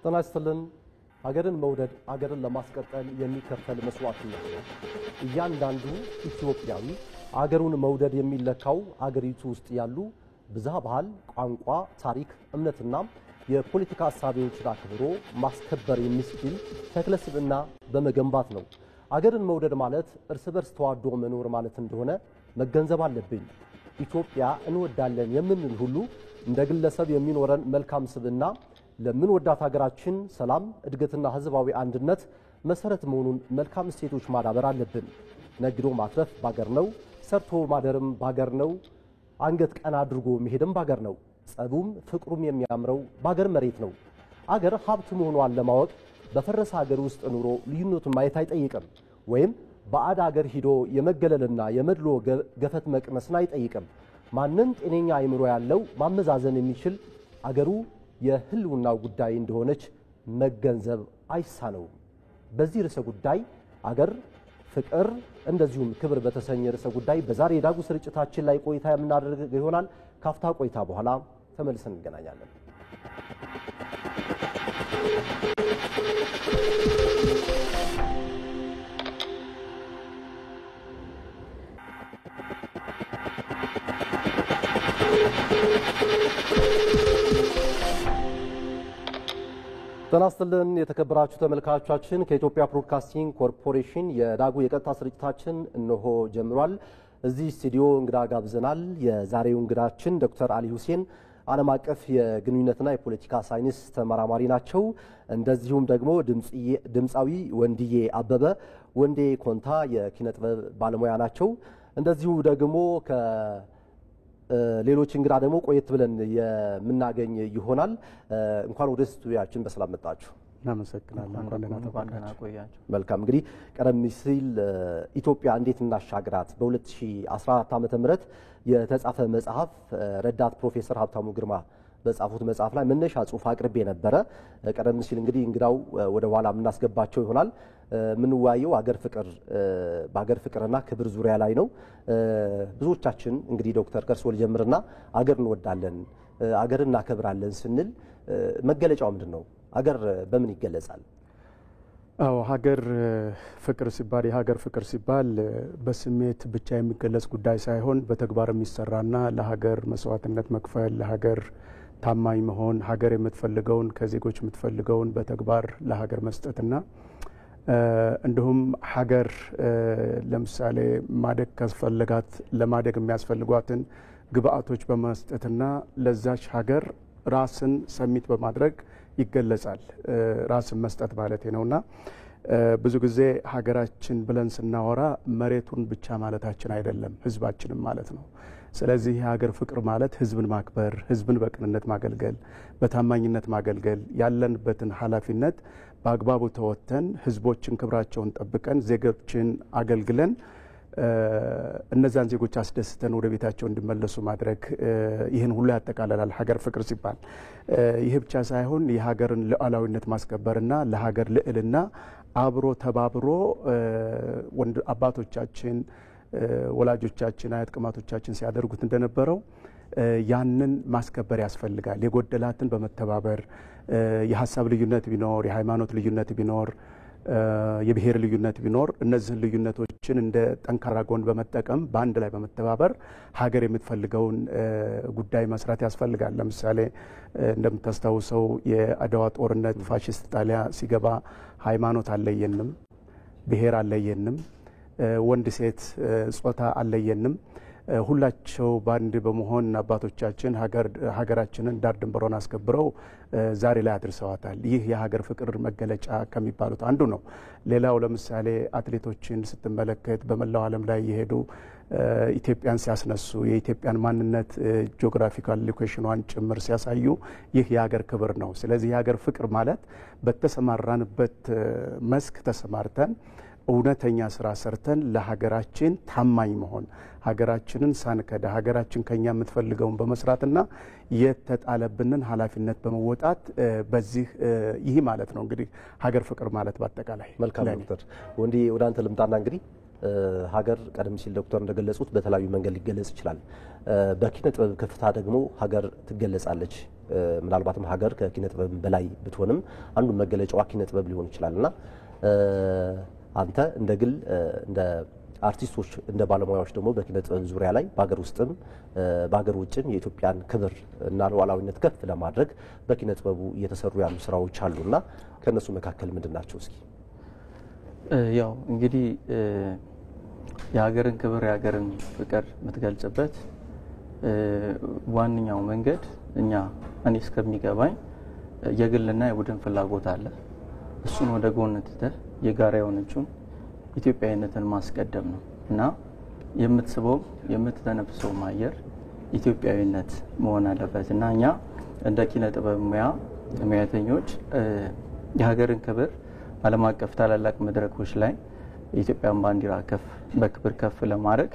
ተናስተልን ሀገርን መውደድ ሀገርን ለማስቀጠል የሚከፈል መስዋዕትነት ነው። እያንዳንዱ ኢትዮጵያዊ ሀገሩን መውደድ የሚለካው ሀገሪቱ ውስጥ ያሉ ብዝሃ ባህል፣ ቋንቋ፣ ታሪክ፣ እምነትና የፖለቲካ ሐሳቦችን አክብሮ ማስከበር የሚችል ተክለስብዕና በመገንባት ነው። ሀገርን መውደድ ማለት እርስ በርስ ተዋዶ መኖር ማለት እንደሆነ መገንዘብ አለብን። ኢትዮጵያ እንወዳለን የምንል ሁሉ እንደ ግለሰብ የሚኖረን መልካም ስብዕና ለምንወዳት ሀገራችን ሰላም፣ እድገትና ህዝባዊ አንድነት መሰረት መሆኑን መልካም እሴቶች ማዳበር አለብን። ነግዶ ማትረፍ ባገር ነው፣ ሰርቶ ማደርም ባገር ነው፣ አንገት ቀና አድርጎ መሄድም ባገር ነው። ጸቡም ፍቅሩም የሚያምረው ባገር መሬት ነው። አገር ሀብት መሆኗን ለማወቅ በፈረሰ ሀገር ውስጥ ኑሮ ልዩነቱን ማየት አይጠይቅም። ወይም ባዕድ ሀገር ሂዶ የመገለልና የመድሎ ገፈት መቅመስን አይጠይቅም። ማንም ጤነኛ አይምሮ ያለው ማመዛዘን የሚችል አገሩ የህልውናው ጉዳይ እንደሆነች መገንዘብ አይሳነውም። በዚህ ርዕሰ ጉዳይ አገር ፍቅር እንደዚሁም ክብር በተሰኘ ርዕሰ ጉዳይ በዛሬ የዳጉ ስርጭታችን ላይ ቆይታ የምናደርግ ይሆናል። ካፍታ ቆይታ በኋላ ተመልሰን እንገናኛለን። ተናስተልን የተከበራችሁ ተመልካቾቻችን ከኢትዮጵያ ብሮድካስቲንግ ኮርፖሬሽን የዳጉ የቀጥታ ስርጭታችን እነሆ ጀምሯል። እዚህ ስቱዲዮ እንግዳ ጋብዘናል። የዛሬው እንግዳችን ዶክተር አሊ ሁሴን ዓለም አቀፍ የግንኙነትና የፖለቲካ ሳይንስ ተመራማሪ ናቸው። እንደዚሁም ደግሞ ድምፃዊ ወንድዬ አበበ ወንዴ ኮንታ የኪነ ጥበብ ባለሙያ ናቸው። እንደዚሁ ደግሞ ሌሎች እንግዳ ደግሞ ቆየት ብለን የምናገኝ ይሆናል። እንኳን ወደ ስቱዲዮአችን በሰላም መጣችሁ። እናመሰግናለን። እንኳን ደህና ተባረካችሁ። መልካም። እንግዲህ ቀደም ሲል ኢትዮጵያ እንዴት እናሻግራት በ2014 ዓመተ ምህረት የተጻፈ መጽሐፍ ረዳት ፕሮፌሰር ሀብታሙ ግርማ በጻፉት መጽሐፍ ላይ መነሻ ጽሑፍ አቅርቤ ነበረ። ቀደም ሲል እንግዲህ እንግዳው ወደ ኋላ የምናስገባቸው ይሆናል። ምንወያየው በአገር ፍቅርና ክብር ዙሪያ ላይ ነው። ብዙዎቻችን እንግዲህ ዶክተር ከርሶ ልጀምርና አገር እንወዳለን አገር እናከብራለን ስንል መገለጫው ምንድን ነው? አገር በምን ይገለጻል? አዎ ሀገር ፍቅር ሲባል የሀገር ፍቅር ሲባል በስሜት ብቻ የሚገለጽ ጉዳይ ሳይሆን በተግባር የሚሰራና ለሀገር መስዋዕትነት መክፈል፣ ለሀገር ታማኝ መሆን፣ ሀገር የምትፈልገውን ከዜጎች የምትፈልገውን በተግባር ለሀገር መስጠትና እንዲሁም ሀገር ለምሳሌ ማደግ ካስፈለጋት ለማደግ የሚያስፈልጓትን ግብአቶች በመስጠትና ለዛች ሀገር ራስን ሰሚት በማድረግ ይገለጻል። ራስን መስጠት ማለት ነውና ብዙ ጊዜ ሀገራችን ብለን ስናወራ መሬቱን ብቻ ማለታችን አይደለም፣ ህዝባችንም ማለት ነው። ስለዚህ የሀገር ፍቅር ማለት ህዝብን ማክበር፣ ህዝብን በቅንነት ማገልገል፣ በታማኝነት ማገልገል፣ ያለንበትን ኃላፊነት በአግባቡ ተወጥተን ህዝቦችን ክብራቸውን ጠብቀን ዜጎችን አገልግለን እነዛን ዜጎች አስደስተን ወደ ቤታቸው እንዲመለሱ ማድረግ ይህን ሁሉ ያጠቃልላል ሀገር ፍቅር ሲባል። ይህ ብቻ ሳይሆን የሀገርን ሉዓላዊነት ማስከበርና ለሀገር ልዕልና አብሮ ተባብሮ አባቶቻችን ወላጆቻችን አያት ቅማቶቻችን ሲያደርጉት እንደነበረው ያንን ማስከበር ያስፈልጋል። የጎደላትን በመተባበር የሀሳብ ልዩነት ቢኖር፣ የሃይማኖት ልዩነት ቢኖር፣ የብሔር ልዩነት ቢኖር እነዚህን ልዩነቶችን እንደ ጠንካራ ጎን በመጠቀም በአንድ ላይ በመተባበር ሀገር የምትፈልገውን ጉዳይ መስራት ያስፈልጋል። ለምሳሌ እንደምታስታውሰው የአድዋ ጦርነት ፋሽስት ጣሊያ ሲገባ ሃይማኖት አለየንም፣ ብሔር አለየንም፣ ወንድ ሴት ጾታ አለየንም። ሁላቸው ባንድ በመሆን አባቶቻችን ሀገራችንን ዳር ድንበሯን አስከብረው ዛሬ ላይ አድርሰዋታል። ይህ የሀገር ፍቅር መገለጫ ከሚባሉት አንዱ ነው። ሌላው ለምሳሌ አትሌቶችን ስትመለከት በመላው ዓለም ላይ የሄዱ ኢትዮጵያን ሲያስነሱ የኢትዮጵያን ማንነት ጂኦግራፊካል ሎኬሽኗን ጭምር ሲያሳዩ ይህ የሀገር ክብር ነው። ስለዚህ የሀገር ፍቅር ማለት በተሰማራንበት መስክ ተሰማርተን እውነተኛ ስራ ሰርተን ለሀገራችን ታማኝ መሆን ሀገራችንን ሳንከዳ ሀገራችን ከኛ የምትፈልገውን በመስራትና የተጣለብንን ኃላፊነት በመወጣት በዚህ ይህ ማለት ነው እንግዲህ ሀገር ፍቅር ማለት በአጠቃላይ። መልካም ዶክተር ወንዲ ወደ አንተ ልምጣና እንግዲህ ሀገር ቀደም ሲል ዶክተር እንደገለጹት በተለያዩ መንገድ ሊገለጽ ይችላል። በኪነ ጥበብ ከፍታ ደግሞ ሀገር ትገለጻለች። ምናልባትም ሀገር ከኪነ ጥበብ በላይ ብትሆንም አንዱ መገለጫዋ ኪነ ጥበብ ሊሆን ይችላልና አንተ እንደ ግል እንደ አርቲስቶች እንደ ባለሙያዎች ደግሞ በኪነ ጥበብ ዙሪያ ላይ በሀገር ውስጥም በሀገር ውጭም የኢትዮጵያን ክብር እና ሉዓላዊነት ከፍ ለማድረግ በኪነ ጥበቡ እየተሰሩ ያሉ ስራዎች አሉና ከነሱ መካከል ምንድናቸው? እስኪ ያው እንግዲህ የሀገርን ክብር የሀገርን ፍቅር የምትገልጽበት ዋነኛው መንገድ እኔ እስከሚገባኝ የግልና የቡድን ፍላጎት አለ። እሱን ወደ ጎን ትተህ የጋራ የሆነችውን ኢትዮጵያዊነትን ማስቀደም ነው እና የምትስበው የምትተነፍሰው አየር ኢትዮጵያዊነት መሆን አለበት እና እኛ እንደ ኪነ ጥበብ ሙያተኞች የሀገርን ክብር ዓለም አቀፍ ታላላቅ መድረኮች ላይ የኢትዮጵያን ባንዲራ በክብር ከፍ ለማድረግ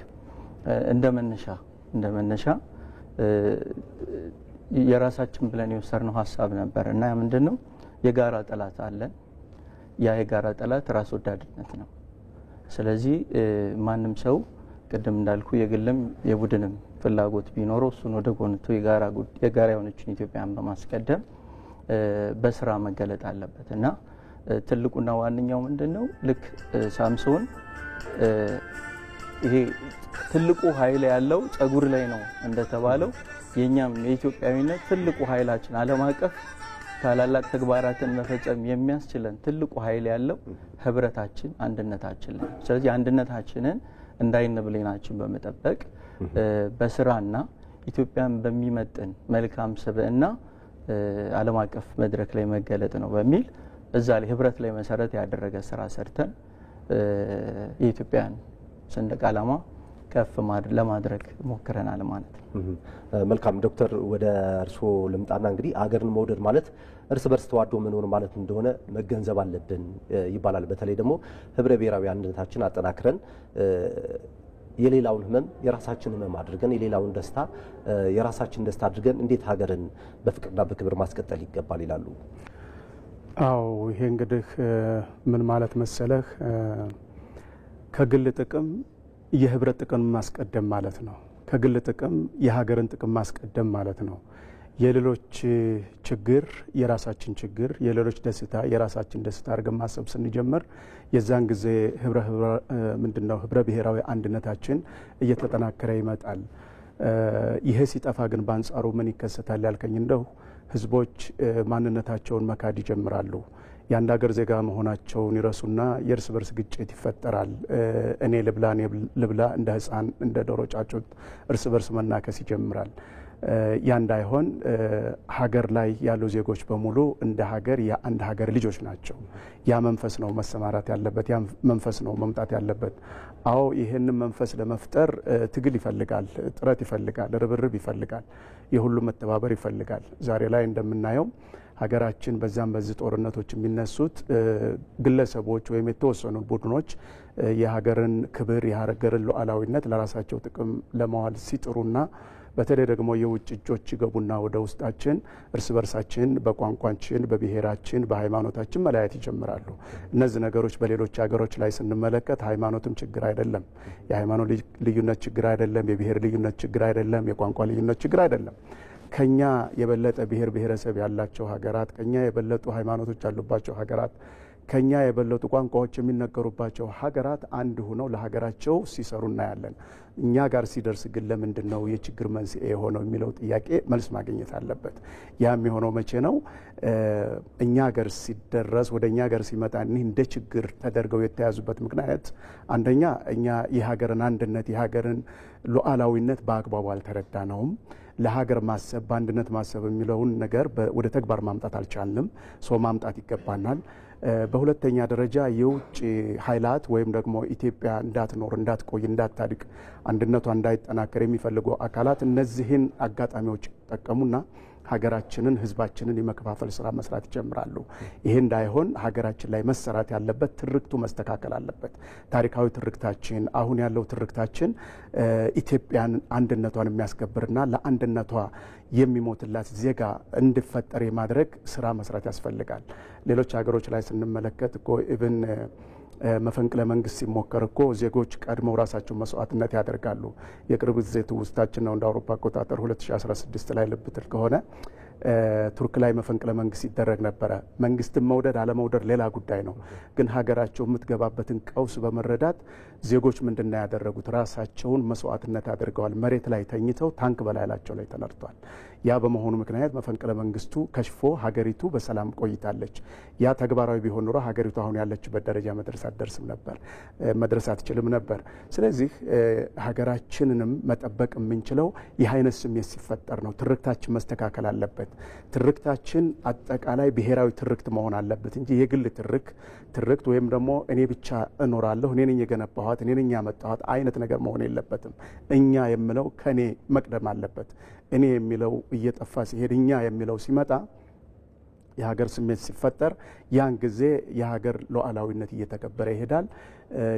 እንደ መነሻ የራሳችን ብለን የወሰድነው ሀሳብ ነበር እና ምንድነው የጋራ ጠላት አለን። ያ የጋራ ጠላት ራስ ወዳድነት ነው። ስለዚህ ማንም ሰው ቅድም እንዳልኩ የግልም የቡድንም ፍላጎት ቢኖረው እሱን ወደ ጎንቶ የጋራ የሆነችን ኢትዮጵያን በማስቀደም በስራ መገለጥ አለበት እና ትልቁና ዋነኛው ምንድነው ልክ ሳምሶን ይሄ ትልቁ ኃይል ያለው ጸጉር ላይ ነው እንደተባለው የኛም የኢትዮጵያዊነት ትልቁ ኃይላችን ዓለም አቀፍ ታላላቅ ተግባራትን መፈጸም የሚያስችለን ትልቁ ኃይል ያለው ህብረታችን አንድነታችን ነው። ስለዚህ አንድነታችንን እንዳይነብለናችን በመጠበቅ በስራና ኢትዮጵያን በሚመጥን መልካም ስብዕና ዓለም አቀፍ መድረክ ላይ መገለጥ ነው በሚል እዛ ላይ ህብረት ላይ መሰረት ያደረገ ስራ ሰርተን የኢትዮጵያን ሰንደቅ ዓላማ ከፍ ለማድረግ ሞክረናል ማለት ነው። መልካም ዶክተር ወደ እርሶ ልምጣና እንግዲህ አገርን መውደድ ማለት እርስ በርስ ተዋዶ መኖር ማለት እንደሆነ መገንዘብ አለብን ይባላል። በተለይ ደግሞ ህብረ ብሔራዊ አንድነታችን አጠናክረን የሌላውን ህመም የራሳችን ህመም አድርገን የሌላውን ደስታ የራሳችን ደስታ አድርገን እንዴት ሀገርን በፍቅርና በክብር ማስቀጠል ይገባል ይላሉ? አዎ ይሄ እንግዲህ ምን ማለት መሰለህ ከግል ጥቅም የህብረት ጥቅም ማስቀደም ማለት ነው። ከግል ጥቅም የሀገርን ጥቅም ማስቀደም ማለት ነው። የሌሎች ችግር የራሳችን ችግር፣ የሌሎች ደስታ የራሳችን ደስታ አድርገን ማሰብ ስንጀምር የዛን ጊዜ ህብረ ብሔራዊ አንድነታችን እየተጠናከረ ይመጣል። ይሄ ሲጠፋ ግን በአንጻሩ ምን ይከሰታል ያልከኝ እንደው ህዝቦች ማንነታቸውን መካድ ይጀምራሉ። የአንድ ሀገር ዜጋ መሆናቸውን ይረሱና የእርስ በርስ ግጭት ይፈጠራል። እኔ ልብላ እንደ ህፃን እንደ ዶሮ ጫጩት እርስ በርስ መናከስ ይጀምራል። ያ እንዳይሆን ሀገር ላይ ያሉ ዜጎች በሙሉ እንደ ሀገር የአንድ ሀገር ልጆች ናቸው። ያ መንፈስ ነው መሰማራት ያለበት፣ ያ መንፈስ ነው መምጣት ያለበት። አዎ ይህንን መንፈስ ለመፍጠር ትግል ይፈልጋል፣ ጥረት ይፈልጋል፣ ርብርብ ይፈልጋል፣ የሁሉም መተባበር ይፈልጋል። ዛሬ ላይ እንደምናየው ሀገራችን በዛም በዚህ ጦርነቶች የሚነሱት ግለሰቦች ወይም የተወሰኑ ቡድኖች የሀገርን ክብር የሀገርን ሉዓላዊነት ለራሳቸው ጥቅም ለማዋል ሲጥሩና በተለይ ደግሞ የውጭ እጆች ይገቡና ወደ ውስጣችን እርስ በርሳችን በቋንቋችን፣ በብሔራችን፣ በሃይማኖታችን መለያየት ይጀምራሉ። እነዚህ ነገሮች በሌሎች ሀገሮች ላይ ስንመለከት ሃይማኖትም ችግር አይደለም፣ የሃይማኖት ልዩነት ችግር አይደለም፣ የብሔር ልዩነት ችግር አይደለም፣ የቋንቋ ልዩነት ችግር አይደለም። ከኛ የበለጠ ብሔር ብሔረሰብ ያላቸው ሀገራት፣ ከኛ የበለጡ ሃይማኖቶች ያሉባቸው ሀገራት፣ ከኛ የበለጡ ቋንቋዎች የሚነገሩባቸው ሀገራት አንድ ሆነው ለሀገራቸው ሲሰሩ እናያለን። እኛ ጋር ሲደርስ ግን ለምንድን ነው የችግር መንስኤ የሆነው የሚለው ጥያቄ መልስ ማግኘት አለበት። ያም የሆነው መቼ ነው? እኛ ጋር ሲደረስ ወደ እኛ ጋር ሲመጣ እኒህ እንደ ችግር ተደርገው የተያዙበት ምክንያት አንደኛ እኛ የሀገርን አንድነት የሀገርን ሉዓላዊነት በአግባቡ አልተረዳነውም። ለሀገር ማሰብ በአንድነት ማሰብ የሚለውን ነገር ወደ ተግባር ማምጣት አልቻልንም። ሰው ማምጣት ይገባናል። በሁለተኛ ደረጃ የውጭ ኃይላት ወይም ደግሞ ኢትዮጵያ እንዳትኖር፣ እንዳትቆይ፣ እንዳታድግ፣ አንድነቷ እንዳይጠናከር የሚፈልጉ አካላት እነዚህን አጋጣሚዎች ይጠቀሙና ሀገራችንን ህዝባችንን የመከፋፈል ስራ መስራት ይጀምራሉ። ይሄ እንዳይሆን ሀገራችን ላይ መሰራት ያለበት ትርክቱ መስተካከል አለበት። ታሪካዊ ትርክታችን አሁን ያለው ትርክታችን ኢትዮጵያን አንድነቷን የሚያስከብርና ለአንድነቷ የሚሞትላት ዜጋ እንዲፈጠር የማድረግ ስራ መስራት ያስፈልጋል። ሌሎች ሀገሮች ላይ ስንመለከት እኮ ኢቭን መፈንቅለ መንግስት ሲሞከር እኮ ዜጎች ቀድመው ራሳቸው መስዋዕትነት ያደርጋሉ። የቅርብ ጊዜ ትውስታችን ነው። እንደ አውሮፓ አቆጣጠር 2016 ላይ ልብትል ከሆነ ቱርክ ላይ መፈንቅለ መንግስት ይደረግ ነበረ። መንግስትን መውደድ አለመውደድ ሌላ ጉዳይ ነው። ግን ሀገራቸው የምትገባበትን ቀውስ በመረዳት ዜጎች ምንድነው ያደረጉት? ራሳቸውን መስዋዕትነት አድርገዋል። መሬት ላይ ተኝተው ታንክ በላያቸው ላይ ተነርቷል። ያ በመሆኑ ምክንያት መፈንቅለ መንግስቱ ከሽፎ ሀገሪቱ በሰላም ቆይታለች። ያ ተግባራዊ ቢሆን ኖሮ ሀገሪቱ አሁን ያለችበት ደረጃ መድረስ አትደርስም ነበር፣ መድረስ አትችልም ነበር። ስለዚህ ሀገራችንንም መጠበቅ የምንችለው ይህ አይነት ስሜት ሲፈጠር ነው። ትርክታችን መስተካከል አለበት። ትርክታችን አጠቃላይ ብሔራዊ ትርክት መሆን አለበት እንጂ የግል ትርክት ወይም ደግሞ እኔ ብቻ እኖራለሁ፣ እኔ ነኝ የገነባኋት፣ እኔ ነኝ ያመጣኋት አይነት ነገር መሆን የለበትም። እኛ የምለው ከኔ መቅደም አለበት። እኔ የሚለው እየጠፋ ሲሄድ እኛ የሚለው ሲመጣ የሀገር ስሜት ሲፈጠር ያን ጊዜ የሀገር ሉዓላዊነት እየተከበረ ይሄዳል።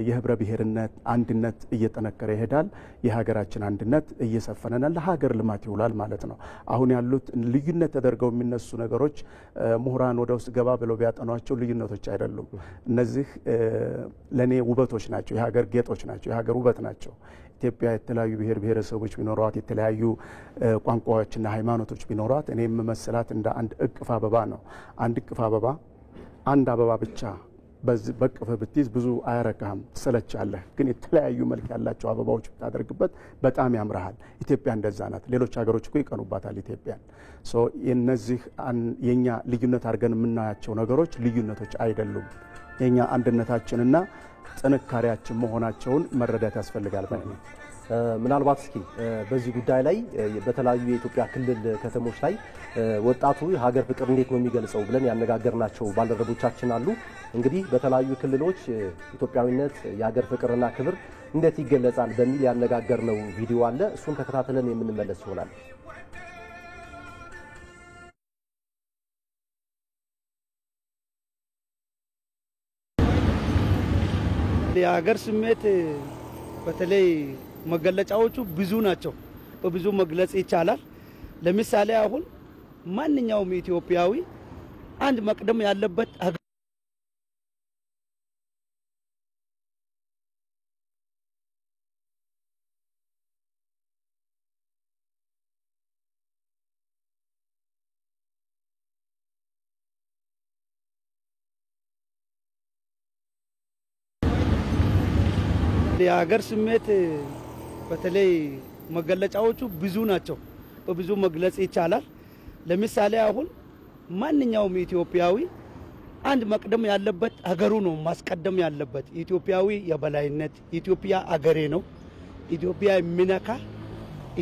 የህብረ ብሔርነት አንድነት እየጠነከረ ይሄዳል። የሀገራችን አንድነት እየሰፈነና ለሀገር ልማት ይውላል ማለት ነው። አሁን ያሉት ልዩነት ተደርገው የሚነሱ ነገሮች ምሁራን ወደ ውስጥ ገባ ብለው ቢያጠኗቸው ልዩነቶች አይደሉም። እነዚህ ለኔ ውበቶች ናቸው፣ የሀገር ጌጦች ናቸው፣ የሀገር ውበት ናቸው። ኢትዮጵያ የተለያዩ ብሔር ብሔረሰቦች ቢኖሯት፣ የተለያዩ ቋንቋዎችና ሃይማኖቶች ቢኖሯት፣ እኔ የምመስላት እንደ አንድ እቅፍ አበባ ነው። አንድ እቅፍ አበባ አንድ አበባ ብቻ በቅፍ ብትይዝ ብዙ አያረካህም፣ ትሰለቻለህ። ግን የተለያዩ መልክ ያላቸው አበባዎች ብታደርግበት በጣም ያምራሃል። ኢትዮጵያ እንደዛ ናት። ሌሎች ሀገሮች እኮ ይቀኑባታል ኢትዮጵያን። የነዚህ የኛ ልዩነት አድርገን የምናያቸው ነገሮች ልዩነቶች አይደሉም። የኛ አንድነታችንና ጥንካሬያችን መሆናቸውን መረዳት ያስፈልጋል። ምናልባት እስኪ በዚህ ጉዳይ ላይ በተለያዩ የኢትዮጵያ ክልል ከተሞች ላይ ወጣቱ የሀገር ፍቅር እንዴት ነው የሚገልጸው ብለን ያነጋገርናቸው ባልደረቦቻችን አሉ። እንግዲህ በተለያዩ ክልሎች ኢትዮጵያዊነት፣ የሀገር ፍቅርና ክብር እንዴት ይገለጻል በሚል ያነጋገርነው ቪዲዮ አለ። እሱን ተከታተለን የምንመለስ ይሆናል። የሀገር ስሜት በተለይ መገለጫዎቹ ብዙ ናቸው። በብዙ መግለጽ ይቻላል። ለምሳሌ አሁን ማንኛውም ኢትዮጵያዊ አንድ መቅደም ያለበት የሀገር ስሜት በተለይ መገለጫዎቹ ብዙ ናቸው። በብዙ መግለጽ ይቻላል። ለምሳሌ አሁን ማንኛውም ኢትዮጵያዊ አንድ መቅደም ያለበት ሀገሩ ነው ማስቀደም ያለበት። ኢትዮጵያዊ የበላይነት፣ ኢትዮጵያ አገሬ ነው፣ ኢትዮጵያ የሚነካ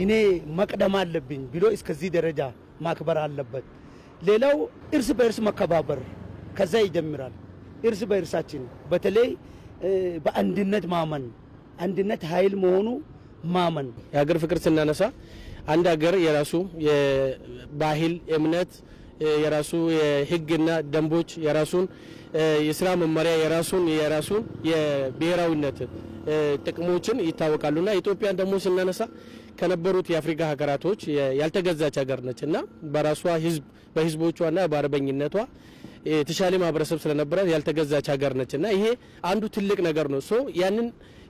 እኔ መቅደም አለብኝ ብሎ እስከዚህ ደረጃ ማክበር አለበት። ሌላው እርስ በእርስ መከባበር ከዛ ይጀምራል። እርስ በእርሳችን በተለይ በአንድነት ማመን፣ አንድነት ኃይል መሆኑ ማመን። የሀገር ፍቅር ስናነሳ አንድ ሀገር የራሱ የባህል እምነት፣ የራሱ የህግና ደንቦች፣ የራሱን የስራ መመሪያ፣ የራሱን የብሔራዊነት ጥቅሞችን ይታወቃሉና ኢትዮጵያን ደግሞ ስናነሳ ከነበሩት የአፍሪካ ሀገራቶች ያልተገዛች ሀገር ነችና በራሷ ህዝብ በህዝቦቿና በአርበኝነቷ የተሻለ ማህበረሰብ ስለነበረ ያልተገዛች ሀገር ነችና ይሄ አንዱ ትልቅ ነገር ነው። ያንን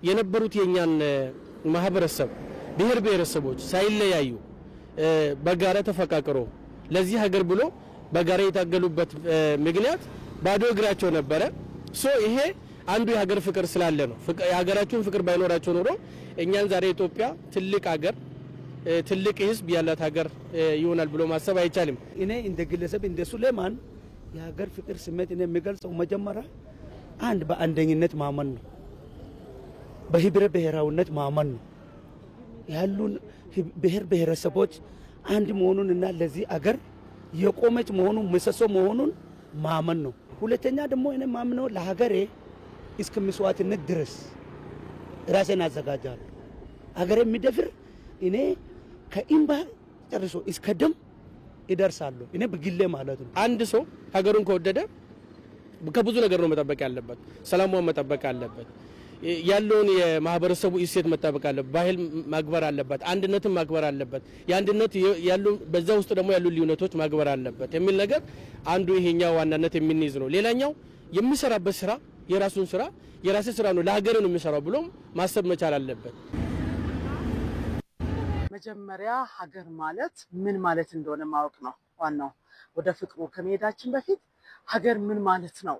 የነበሩት የኛን ማህበረሰብ ብሔር ብሔረሰቦች ሳይለያዩ በጋራ ተፈቃቅሮ ለዚህ ሀገር ብሎ በጋራ የታገሉበት ምክንያት ባዶ እግራቸው ነበረ። ይሄ አንዱ የሀገር ፍቅር ስላለ ነው። የሀገራቸውን ፍቅር ባይኖራቸው ኖሮ እኛን ዛሬ ኢትዮጵያ ትልቅ ሀገር ትልቅ ህዝብ ያላት ሀገር ይሆናል ብሎ ማሰብ አይቻልም። እኔ እንደ ግለሰብ እንደ ሱሌማን የሀገር ፍቅር ስሜት እኔ የሚገልጸው መጀመሪያ አንድ በአንደኝነት ማመን ነው፣ በህብረ ብሔራዊነት ማመን ነው። ያሉን ብሔር ብሔረሰቦች አንድ መሆኑንና ለዚህ አገር የቆመች መሆኑን ምሰሶ መሆኑን ማመን ነው። ሁለተኛ ደግሞ እኔ ማምነው ለሀገሬ እስከ መስዋዕትነት ድረስ ራሴን አዘጋጃለሁ። ሀገሬ የሚደፍር እኔ ከኢምባ ጨርሶ እስከ ደም ይደርሳሉ። እኔ በግሌ ማለት ነው። አንድ ሰው ሀገሩን ከወደደ ከብዙ ነገር ነው መጠበቅ ያለበት። ሰላሙን መጠበቅ አለበት። ያለውን የማህበረሰቡ እሴት መጠበቅ አለበት። ባህል ማክበር አለበት። አንድነትን ማክበር አለበት። የአንድነት ያሉ በዛ ውስጥ ደግሞ ያሉ ልዩነቶች ማክበር አለበት የሚል ነገር አንዱ ይሄኛው ዋናነት የሚይዝ ነው። ሌላኛው የሚሰራበት ስራ የራሱን ስራ የራሴ ስራ ነው ለሀገር ነው የሚሰራው ብሎም ማሰብ መቻል አለበት። መጀመሪያ ሀገር ማለት ምን ማለት እንደሆነ ማወቅ ነው ዋናው። ወደ ፍቅሩ ከመሄዳችን በፊት ሀገር ምን ማለት ነው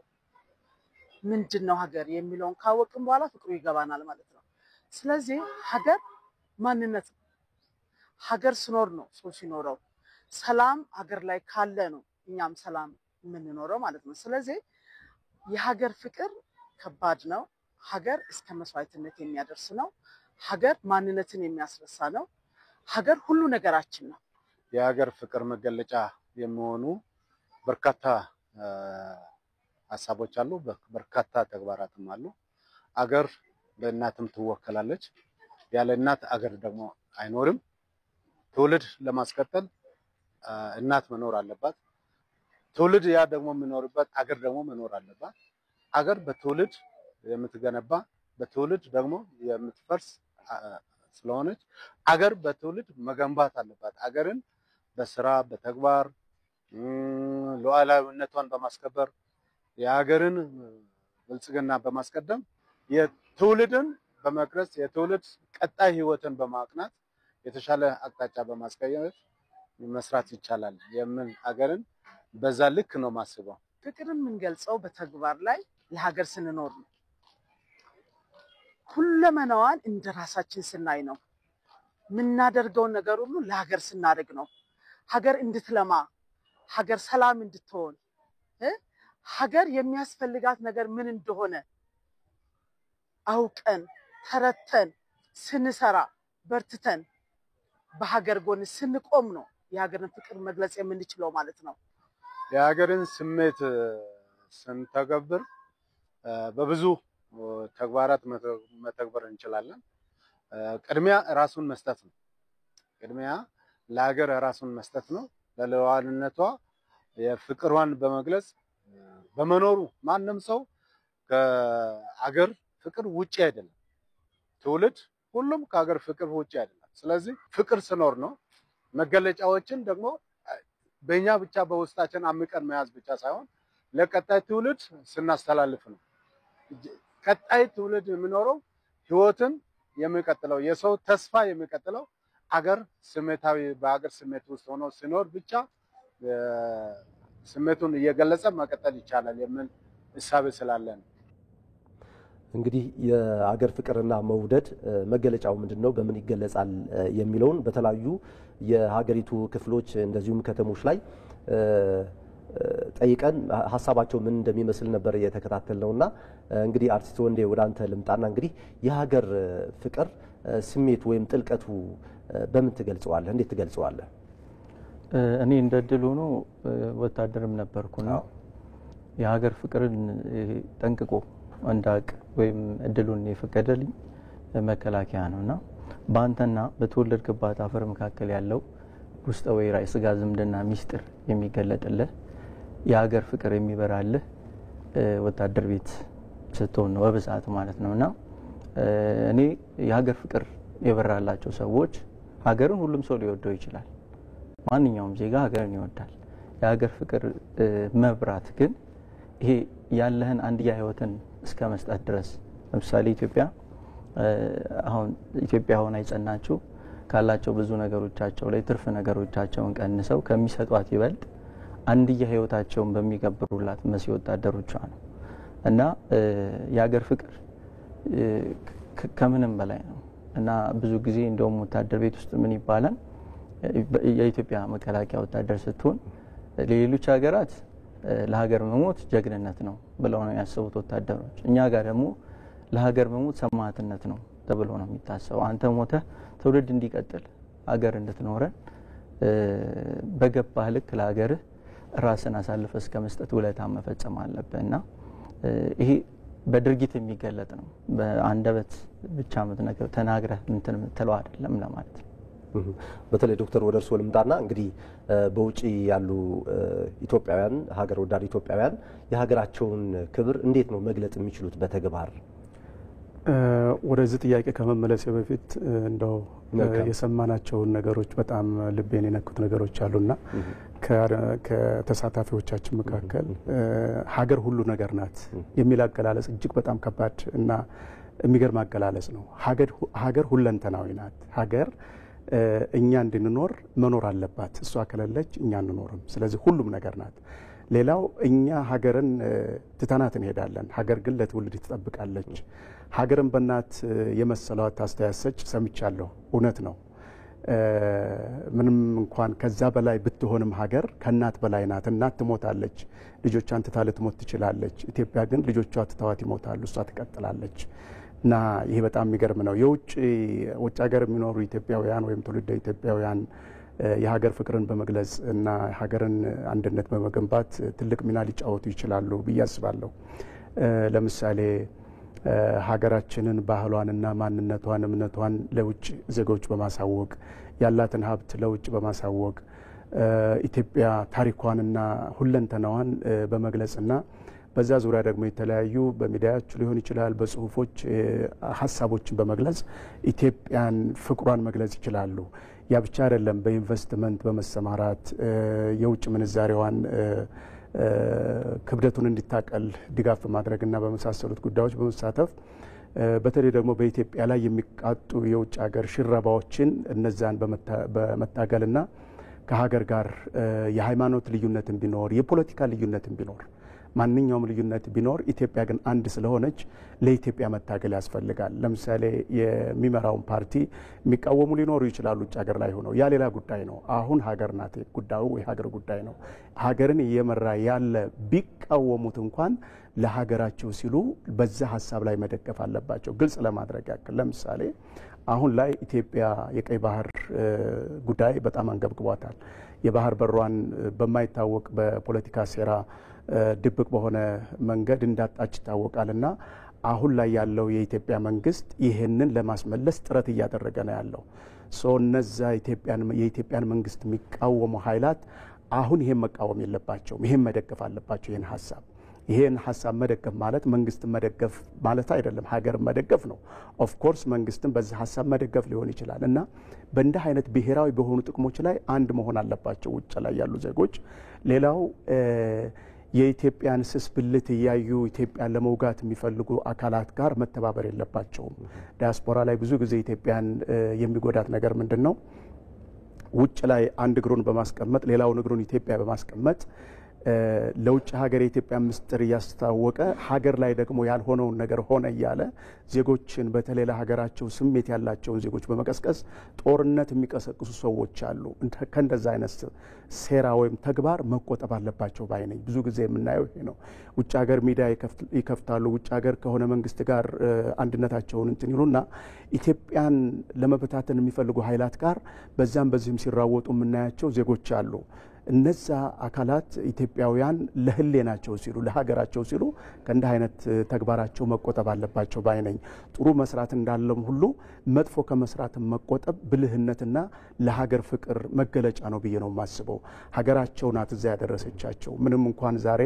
ምንድነው ሀገር የሚለውን ካወቅን በኋላ ፍቅሩ ይገባናል ማለት ነው። ስለዚህ ሀገር ማንነት ሀገር ሲኖር ነው ሰው ሲኖረው ሰላም ሀገር ላይ ካለ ነው እኛም ሰላም የምንኖረው ማለት ነው። ስለዚህ የሀገር ፍቅር ከባድ ነው። ሀገር እስከ መስዋዕትነት የሚያደርስ ነው። ሀገር ማንነትን የሚያስረሳ ነው። ሀገር ሁሉ ነገራችን ነው። የሀገር ፍቅር መገለጫ የሚሆኑ በርካታ ሐሳቦች አሉ፣ በርካታ ተግባራትም አሉ። አገር በእናትም ትወከላለች። ያለ እናት አገር ደግሞ አይኖርም። ትውልድ ለማስቀጠል እናት መኖር አለባት። ትውልድ ያ ደግሞ የሚኖርበት አገር ደግሞ መኖር አለባት። አገር በትውልድ የምትገነባ በትውልድ ደግሞ የምትፈርስ ስለሆነች አገር በትውልድ መገንባት አለባት። አገርን በስራ በተግባር ሉዓላዊነቷን በማስከበር የሀገርን ብልጽግና በማስቀደም የትውልድን በመቅረጽ የትውልድ ቀጣይ ህይወትን በማቅናት የተሻለ አቅጣጫ በማስቀየር መስራት ይቻላል። የምን ሀገርን በዛ ልክ ነው ማስበው። ፍቅርን የምንገልጸው በተግባር ላይ ለሀገር ስንኖር ነው። ሁለመናዋን እንደራሳችን ስናይ ነው። ምናደርገው ነገር ሁሉ ለሀገር ስናደርግ ነው። ሀገር እንድትለማ ሀገር ሰላም እንድትሆን ሀገር የሚያስፈልጋት ነገር ምን እንደሆነ አውቀን ተረተን ስንሰራ በርትተን በሀገር ጎን ስንቆም ነው የሀገርን ፍቅር መግለጽ የምንችለው ማለት ነው። የሀገርን ስሜት ስንተገብር በብዙ ተግባራት መተግበር እንችላለን። ቅድሚያ ራሱን መስጠት ነው። ቅድሚያ ለሀገር ራሱን መስጠት ነው። ለሉዓላዊነቷ የፍቅሯን በመግለጽ በመኖሩ ማንም ሰው ከሀገር ፍቅር ውጪ አይደለም። ትውልድ ሁሉም ከሀገር ፍቅር ውጪ አይደለም። ስለዚህ ፍቅር ስኖር ነው መገለጫዎችን ደግሞ በእኛ ብቻ በውስጣችን አምቀን መያዝ ብቻ ሳይሆን ለቀጣይ ትውልድ ስናስተላልፍ ነው። ቀጣይ ትውልድ የሚኖረው ህይወትን የሚቀጥለው የሰው ተስፋ የሚቀጥለው አገር ስሜታዊ በአገር ስሜት ውስጥ ሆኖ ሲኖር ብቻ ስሜቱን እየገለጸ መቀጠል ይቻላል የሚል እሳቤ ስላለን እንግዲህ የአገር ፍቅርና መውደድ መገለጫው ምንድነው በምን ይገለጻል የሚለውን በተለያዩ የሀገሪቱ ክፍሎች እንደዚሁም ከተሞች ላይ ጠይቀን ሐሳባቸው ምን እንደሚመስል ነበር የተከታተልነውና እንግዲህ አርቲስት ወንዴ ወደ አንተ ልምጣና እንግዲህ የሀገር ፍቅር ስሜት ወይም ጥልቀቱ በምን ትገልጸዋለህ? እንዴት ትገልጸዋለህ? እኔ እንደድል ሆኖ ወታደርም ነበርኩና የሀገር ፍቅርን ጠንቅቆ እንዳቅ ወይም እድሉን የፈቀደልኝ መከላከያ ነውና ባንተና በተወለድክባት አፈር መካከል ያለው ውስጠ ወይራ የስጋ ዝምድና ሚስጥር የሚገለጥልህ የሀገር ፍቅር የሚበራልህ ወታደር ቤት ስትሆን ነው በብዛት ማለት ነውና እኔ የሀገር ፍቅር የበራላቸው ሰዎች ሀገርን ሁሉም ሰው ሊወደው ይችላል። ማንኛውም ዜጋ ሀገርን ይወዳል። የሀገር ፍቅር መብራት ግን ይሄ ያለህን አንድያ ህይወትን እስከ መስጠት ድረስ ለምሳሌ ኢትዮጵያ ሆና ይጸናችሁ ካላቸው ብዙ ነገሮቻቸው ላይ ትርፍ ነገሮቻቸውን ቀንሰው ከሚሰጧት ይበልጥ አንድያ ህይወታቸውን በሚገብሩላት መሲ ወታደሮቿ ነው እና የሀገር ፍቅር ከምንም በላይ ነው እና ብዙ ጊዜ እንደውም ወታደር ቤት ውስጥ ምን ይባላል የኢትዮጵያ መከላከያ ወታደር ስትሆን ለሌሎች ሀገራት ለሀገር መሞት ጀግንነት ነው ብለው ነው ያሰቡት ወታደሮች። እኛ ጋር ደግሞ ለሀገር መሞት ሰማዕትነት ነው ተብሎ ነው የሚታሰበው። አንተ ሞተ ትውልድ እንዲቀጥል ሀገር እንድትኖረን በገባህ ልክ ለሀገርህ ራስን አሳልፈ እስከ መስጠት ውለታ መፈጸም አለብህና ይሄ በድርጊት የሚገለጥ ነው። በአንደበት ብቻ የምትነግረው ተናግረህ እንትን የምትለው አይደለም ለማለት ነው። በተለይ ዶክተር ወደ እርስዎ ልምጣና እንግዲህ በውጪ ያሉ ኢትዮጵያውያን ሀገር ወዳድ ኢትዮጵያውያን የሀገራቸውን ክብር እንዴት ነው መግለጽ የሚችሉት በተግባር? ወደዚህ ጥያቄ ከመመለስ በፊት እንደው የሰማናቸውን ነገሮች በጣም ልቤን የነኩት ነገሮች አሉና ከተሳታፊዎቻችን መካከል ሀገር ሁሉ ነገር ናት የሚል አገላለጽ እጅግ በጣም ከባድ እና የሚገርም አገላለጽ ነው። ሀገር ሁለንተናዊ ናት። ሀገር እኛ እንድንኖር መኖር አለባት። እሷ ከሌለች እኛ አንኖርም። ስለዚህ ሁሉም ነገር ናት። ሌላው እኛ ሀገርን ትተናት እንሄዳለን። ሀገር ግን ለትውልድ ትጠብቃለች። ሀገርን በእናት የመሰሏት አስተያየት ሰጭ ሰምቻለሁ። እውነት ነው። ምንም እንኳን ከዛ በላይ ብትሆንም ሀገር ከእናት በላይ ናት። እናት ትሞታለች፣ ልጆቿን ትታ ልትሞት ትችላለች። ኢትዮጵያ ግን ልጆቿ ትተዋት ይሞታሉ፣ እሷ ትቀጥላለች። እና ይሄ በጣም የሚገርም ነው። ውጭ ሀገር የሚኖሩ ኢትዮጵያውያን ወይም ትውልደ ኢትዮጵያውያን የሀገር ፍቅርን በመግለጽ እና ሀገርን አንድነት በመገንባት ትልቅ ሚና ሊጫወቱ ይችላሉ ብዬ አስባለሁ። ለምሳሌ ሀገራችንን ባህሏንና ማንነቷን እምነቷን ለውጭ ዜጎች በማሳወቅ ያላትን ሀብት ለውጭ በማሳወቅ ኢትዮጵያ ታሪኳንና ሁለንተናዋን በመግለጽና በዛ ዙሪያ ደግሞ የተለያዩ በሚዲያዎች ሊሆን ይችላል በጽሁፎች ሀሳቦችን በመግለጽ ኢትዮጵያን ፍቅሯን መግለጽ ይችላሉ። ያ ብቻ አይደለም። በኢንቨስትመንት በመሰማራት የውጭ ምንዛሬዋን ክብደቱን እንዲታቀል ድጋፍ በማድረግና በመሳሰሉት ጉዳዮች በመሳተፍ በተለይ ደግሞ በኢትዮጵያ ላይ የሚቃጡ የውጭ ሀገር ሽረባዎችን እነዛን በመታገልና ከሀገር ጋር የሃይማኖት ልዩነትን ቢኖር የፖለቲካ ልዩነትን ቢኖር ማንኛውም ልዩነት ቢኖር ኢትዮጵያ ግን አንድ ስለሆነች ለኢትዮጵያ መታገል ያስፈልጋል። ለምሳሌ የሚመራውን ፓርቲ የሚቃወሙ ሊኖሩ ይችላሉ ውጭ ሀገር ላይ ሆነው፣ ያ ሌላ ጉዳይ ነው። አሁን ሀገር ናት ጉዳዩ፣ የሀገር ጉዳይ ነው። ሀገርን እየመራ ያለ ቢቃወሙት እንኳን ለሀገራቸው ሲሉ በዛ ሀሳብ ላይ መደገፍ አለባቸው። ግልጽ ለማድረግ ያክል ለምሳሌ አሁን ላይ ኢትዮጵያ የቀይ ባህር ጉዳይ በጣም አንገብግቧታል። የባህር በሯን በማይታወቅ በፖለቲካ ሴራ ድብቅ በሆነ መንገድ እንዳጣች ይታወቃልና አሁን ላይ ያለው የኢትዮጵያ መንግስት ይህንን ለማስመለስ ጥረት እያደረገ ነው ያለው። እነዛ የኢትዮጵያን መንግስት የሚቃወሙ ኃይላት አሁን ይሄን መቃወም የለባቸውም። ይሄን መደገፍ አለባቸው። ይሄን ሀሳብ መደገፍ ማለት መንግስትን መደገፍ ማለት አይደለም፣ ሀገርን መደገፍ ነው። ኦፍ ኮርስ መንግስትን በዚህ ሀሳብ መደገፍ ሊሆን ይችላል እና በእንዲህ አይነት ብሔራዊ በሆኑ ጥቅሞች ላይ አንድ መሆን አለባቸው ውጭ ላይ ያሉ ዜጎች። ሌላው የኢትዮጵያን ስስ ብልት እያዩ ኢትዮጵያን ለመውጋት የሚፈልጉ አካላት ጋር መተባበር የለባቸውም። ዲያስፖራ ላይ ብዙ ጊዜ ኢትዮጵያን የሚጎዳት ነገር ምንድን ነው? ውጭ ላይ አንድ እግሩን በማስቀመጥ ሌላውን እግሩን ኢትዮጵያ በማስቀመጥ ለውጭ ሀገር የኢትዮጵያ ምስጢር እያስታወቀ ሀገር ላይ ደግሞ ያልሆነውን ነገር ሆነ እያለ ዜጎችን በተለይ ለሀገራቸው ስሜት ያላቸውን ዜጎች በመቀስቀስ ጦርነት የሚቀሰቅሱ ሰዎች አሉ። ከእንደዛ አይነት ሴራ ወይም ተግባር መቆጠብ አለባቸው ባይ ነኝ። ብዙ ጊዜ የምናየው ይሄ ነው። ውጭ ሀገር ሚዲያ ይከፍታሉ። ውጭ ሀገር ከሆነ መንግስት ጋር አንድነታቸውን እንትን ይሉና ኢትዮጵያን ለመበታተን የሚፈልጉ ኃይላት ጋር በዛም በዚህም ሲራወጡ የምናያቸው ዜጎች አሉ። እነዛ አካላት ኢትዮጵያውያን ለህሌናቸው ሲሉ ለሀገራቸው ሲሉ ከእንዲህ አይነት ተግባራቸው መቆጠብ አለባቸው ባይ ነኝ። ጥሩ መስራት እንዳለም ሁሉ መጥፎ ከመስራት መቆጠብ ብልህነትና ለሀገር ፍቅር መገለጫ ነው ብዬ ነው የማስበው። ሀገራቸው ናት እዛ ያደረሰቻቸው። ምንም እንኳን ዛሬ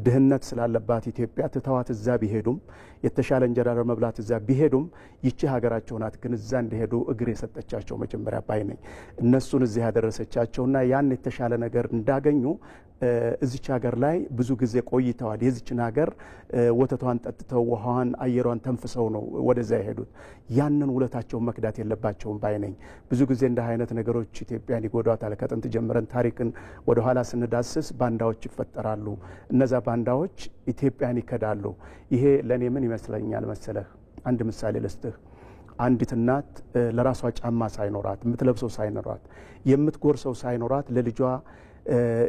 ድህነት ስላለባት ኢትዮጵያ ትተዋት እዛ ቢሄዱም የተሻለ እንጀራ ለመብላት እዛ ቢሄዱም ይቺ ሀገራቸው ናት ግን እዛ እንደሄዱ እግር የሰጠቻቸው መጀመሪያ ባይ ነኝ። እነሱን እዚህ ያደረሰቻቸውና ያን የተሻለ ነገር እንዳገኙ እዚች ሀገር ላይ ብዙ ጊዜ ቆይተዋል። የዚችን ሀገር ወተቷን ጠጥተው ውሃዋን አየሯን ተንፍሰው ነው ወደዛ የሄዱት። ያንን ውለታቸውን መክዳት የለባቸውም ባይ ነኝ። ብዙ ጊዜ እንደ አይነት ነገሮች ኢትዮጵያን ይጎዷታል። ከጥንት ጀምረን ታሪክን ወደ ኋላ ስንዳስስ ባንዳዎች ይፈጠራሉ። እነዛ ባንዳዎች ኢትዮጵያን ይከዳሉ። ይሄ ለእኔ ምን ይመስለኛል መሰለህ? አንድ ምሳሌ ልስጥህ። አንዲት እናት ለራሷ ጫማ ሳይኖራት የምትለብሰው ሳይኖራት የምትጎርሰው ሳይኖራት ለልጇ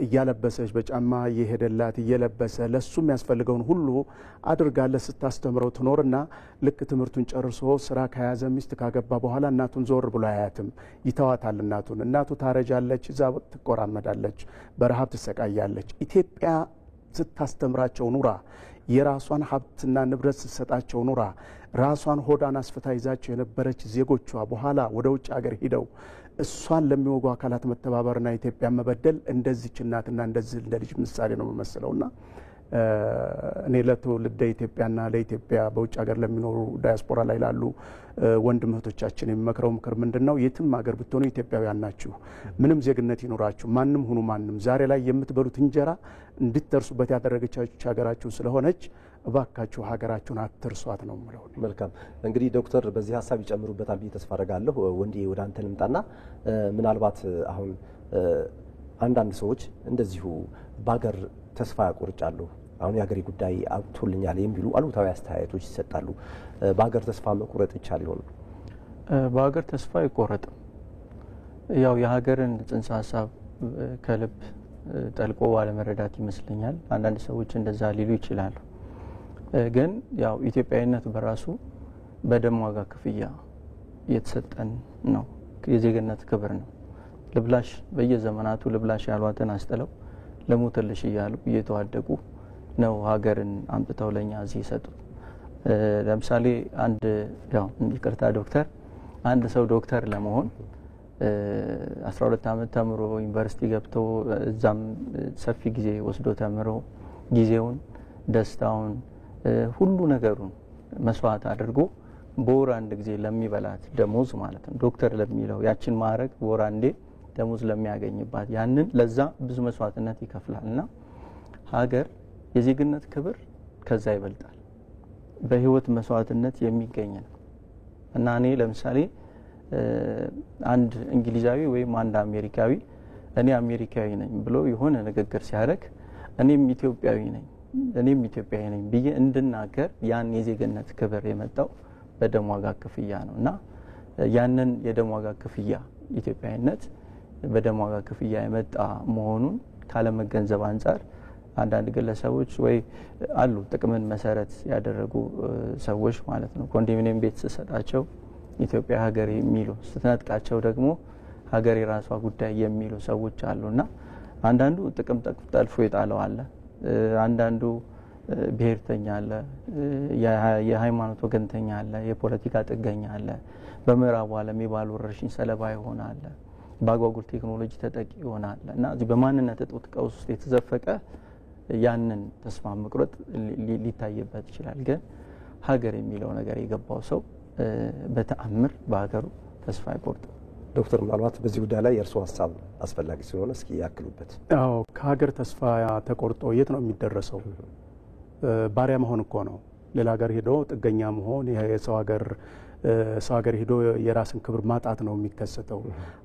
እያለበሰች በጫማ እየሄደላት እየለበሰ ለሱ የሚያስፈልገውን ሁሉ አድርጋለት ስታስተምረው ትኖርና ልክ ትምህርቱን ጨርሶ ስራ ከያዘ ሚስት ካገባ በኋላ እናቱን ዞር ብሎ አያትም፣ ይተዋታል። እናቱ ታረጃለች፣ እዛ ትቆራመዳለች፣ በረሃብ ትሰቃያለች። ኢትዮጵያ ስታስተምራቸው ኑራ የራሷን ሀብትና ንብረት ስትሰጣቸው ኑራ ራሷን ሆዳን አስፈታ ይዛቸው የነበረች ዜጎቿ በኋላ ወደ ውጭ ሀገር ሂደው እሷን ለሚወጉ አካላት መተባበርና ኢትዮጵያ መበደል እንደዚች እናትና እንደዚህ እንደ ልጅ ምሳሌ ነው የሚመስለውና እኔ ለትውልደ ኢትዮጵያና ለኢትዮጵያ በውጭ ሀገር ለሚኖሩ ዳያስፖራ ላይ ላሉ ወንድም እህቶቻችን የሚመክረው ምክር ምንድነው? የትም ሀገር ብትሆኑ ኢትዮጵያውያን ናችሁ። ምንም ዜግነት ይኖራችሁ፣ ማንም ሁኑ ማንም፣ ዛሬ ላይ የምትበሉት እንጀራ እንድትደርሱበት ያደረገቻችሁ ሀገራችሁ ስለሆነች እባካችሁ ሀገራችሁን አትርሷት ነው የምለው። መልካም እንግዲህ ዶክተር በዚህ ሀሳብ ይጨምሩበታል ብዬ ተስፋ አደርጋለሁ። ወንዴ ወደ አንተ ልምጣና ምናልባት አሁን አንዳንድ ሰዎች እንደዚሁ በሀገር ተስፋ ያቆርጫሉ። አሁን የሀገሬ ጉዳይ አብቶልኛል የሚሉ አሉታዊ አስተያየቶች ይሰጣሉ። በሀገር ተስፋ መቁረጥ ይቻል ይሆን? በሀገር ተስፋ አይቆረጥም። ያው የሀገርን ጽንሰ ሀሳብ ከልብ ጠልቆ ባለመረዳት ይመስለኛል አንዳንድ ሰዎች እንደዛ ሊሉ ይችላሉ። ግን ያው ኢትዮጵያዊነት በራሱ በደም ዋጋ ክፍያ የተሰጠን ነው። የዜግነት ክብር ነው። ልብላሽ በየዘመናቱ ልብላሽ ያሏትን አስጥለው ለሞትልሽ እያሉ እየተዋደቁ ነው ሀገርን አምጥተው ለኛ እዚህ ይሰጡት። ለምሳሌ አንድ ያው ይቅርታ ዶክተር አንድ ሰው ዶክተር ለመሆን 12 ዓመት ተምሮ ዩኒቨርሲቲ ገብቶ እዛም ሰፊ ጊዜ ወስዶ ተምሮ ጊዜውን ደስታውን ሁሉ ነገሩን መስዋዕት አድርጎ በወር አንድ ጊዜ ለሚበላት ደሞዝ ማለት ነው ዶክተር ለሚለው ያችን ማዕረግ በወር አንዴ ደሞዝ ለሚያገኝባት ያንን ለዛ ብዙ መስዋዕትነት ይከፍላልና ሀገር የዜግነት ክብር ከዛ ይበልጣል። በህይወት መስዋዕትነት የሚገኝ ነው እና እኔ ለምሳሌ አንድ እንግሊዛዊ ወይም አንድ አሜሪካዊ እኔ አሜሪካዊ ነኝ ብሎ የሆነ ንግግር ሲያደርግ እኔም ኢትዮጵያዊ ነኝ ብዬ እንድናገር ያን የዜግነት ክብር የመጣው በደም ዋጋ ክፍያ ነው እና ያንን የደም ዋጋ ክፍያ ኢትዮጵያዊነት በደም ዋጋ ክፍያ የመጣ መሆኑን ካለመገንዘብ አንፃር አንዳንድ ግለሰቦች ወይ አሉ ጥቅምን መሰረት ያደረጉ ሰዎች ማለት ነው ኮንዶሚኒየም ቤት ሲሰጣቸው ኢትዮጵያ ሀገር የሚሉ ስትነጥቃቸው ደግሞ ሀገር የራሷ ጉዳይ የሚሉ ሰዎች አሉና አንዳንዱ ጥቅም ጠልፎ ይጣለው አለ፣ አንዳንዱ ብሔርተኛ አለ፣ የሃይማኖት ወገንተኛ አለ፣ የፖለቲካ ጥገኛ አለ፣ በምዕራቡ ዓለም የባህል ወረርሽኝ ሰለባ ይሆናል፣ በአጓጉል ቴክኖሎጂ ተጠቂ ይሆናል እና እዚህ በማንነት እጦት ቀውስ ውስጥ የተዘፈቀ ያንን ተስፋ መቁረጥ ሊታይበት ይችላል። ግን ሀገር የሚለው ነገር የገባው ሰው በተአምር በሀገሩ ተስፋ አይቆርጥም። ዶክተር ምናልባት በዚህ ጉዳይ ላይ የእርስዎ ሀሳብ አስፈላጊ ስለሆነ እስኪ ያክሉበት። አዎ ከሀገር ተስፋ ተቆርጦ የት ነው የሚደረሰው? ባሪያ መሆን እኮ ነው። ሌላ ሀገር ሄዶ ጥገኛ መሆን፣ የሰው ሀገር ሄዶ የራስን ክብር ማጣት ነው የሚከሰተው።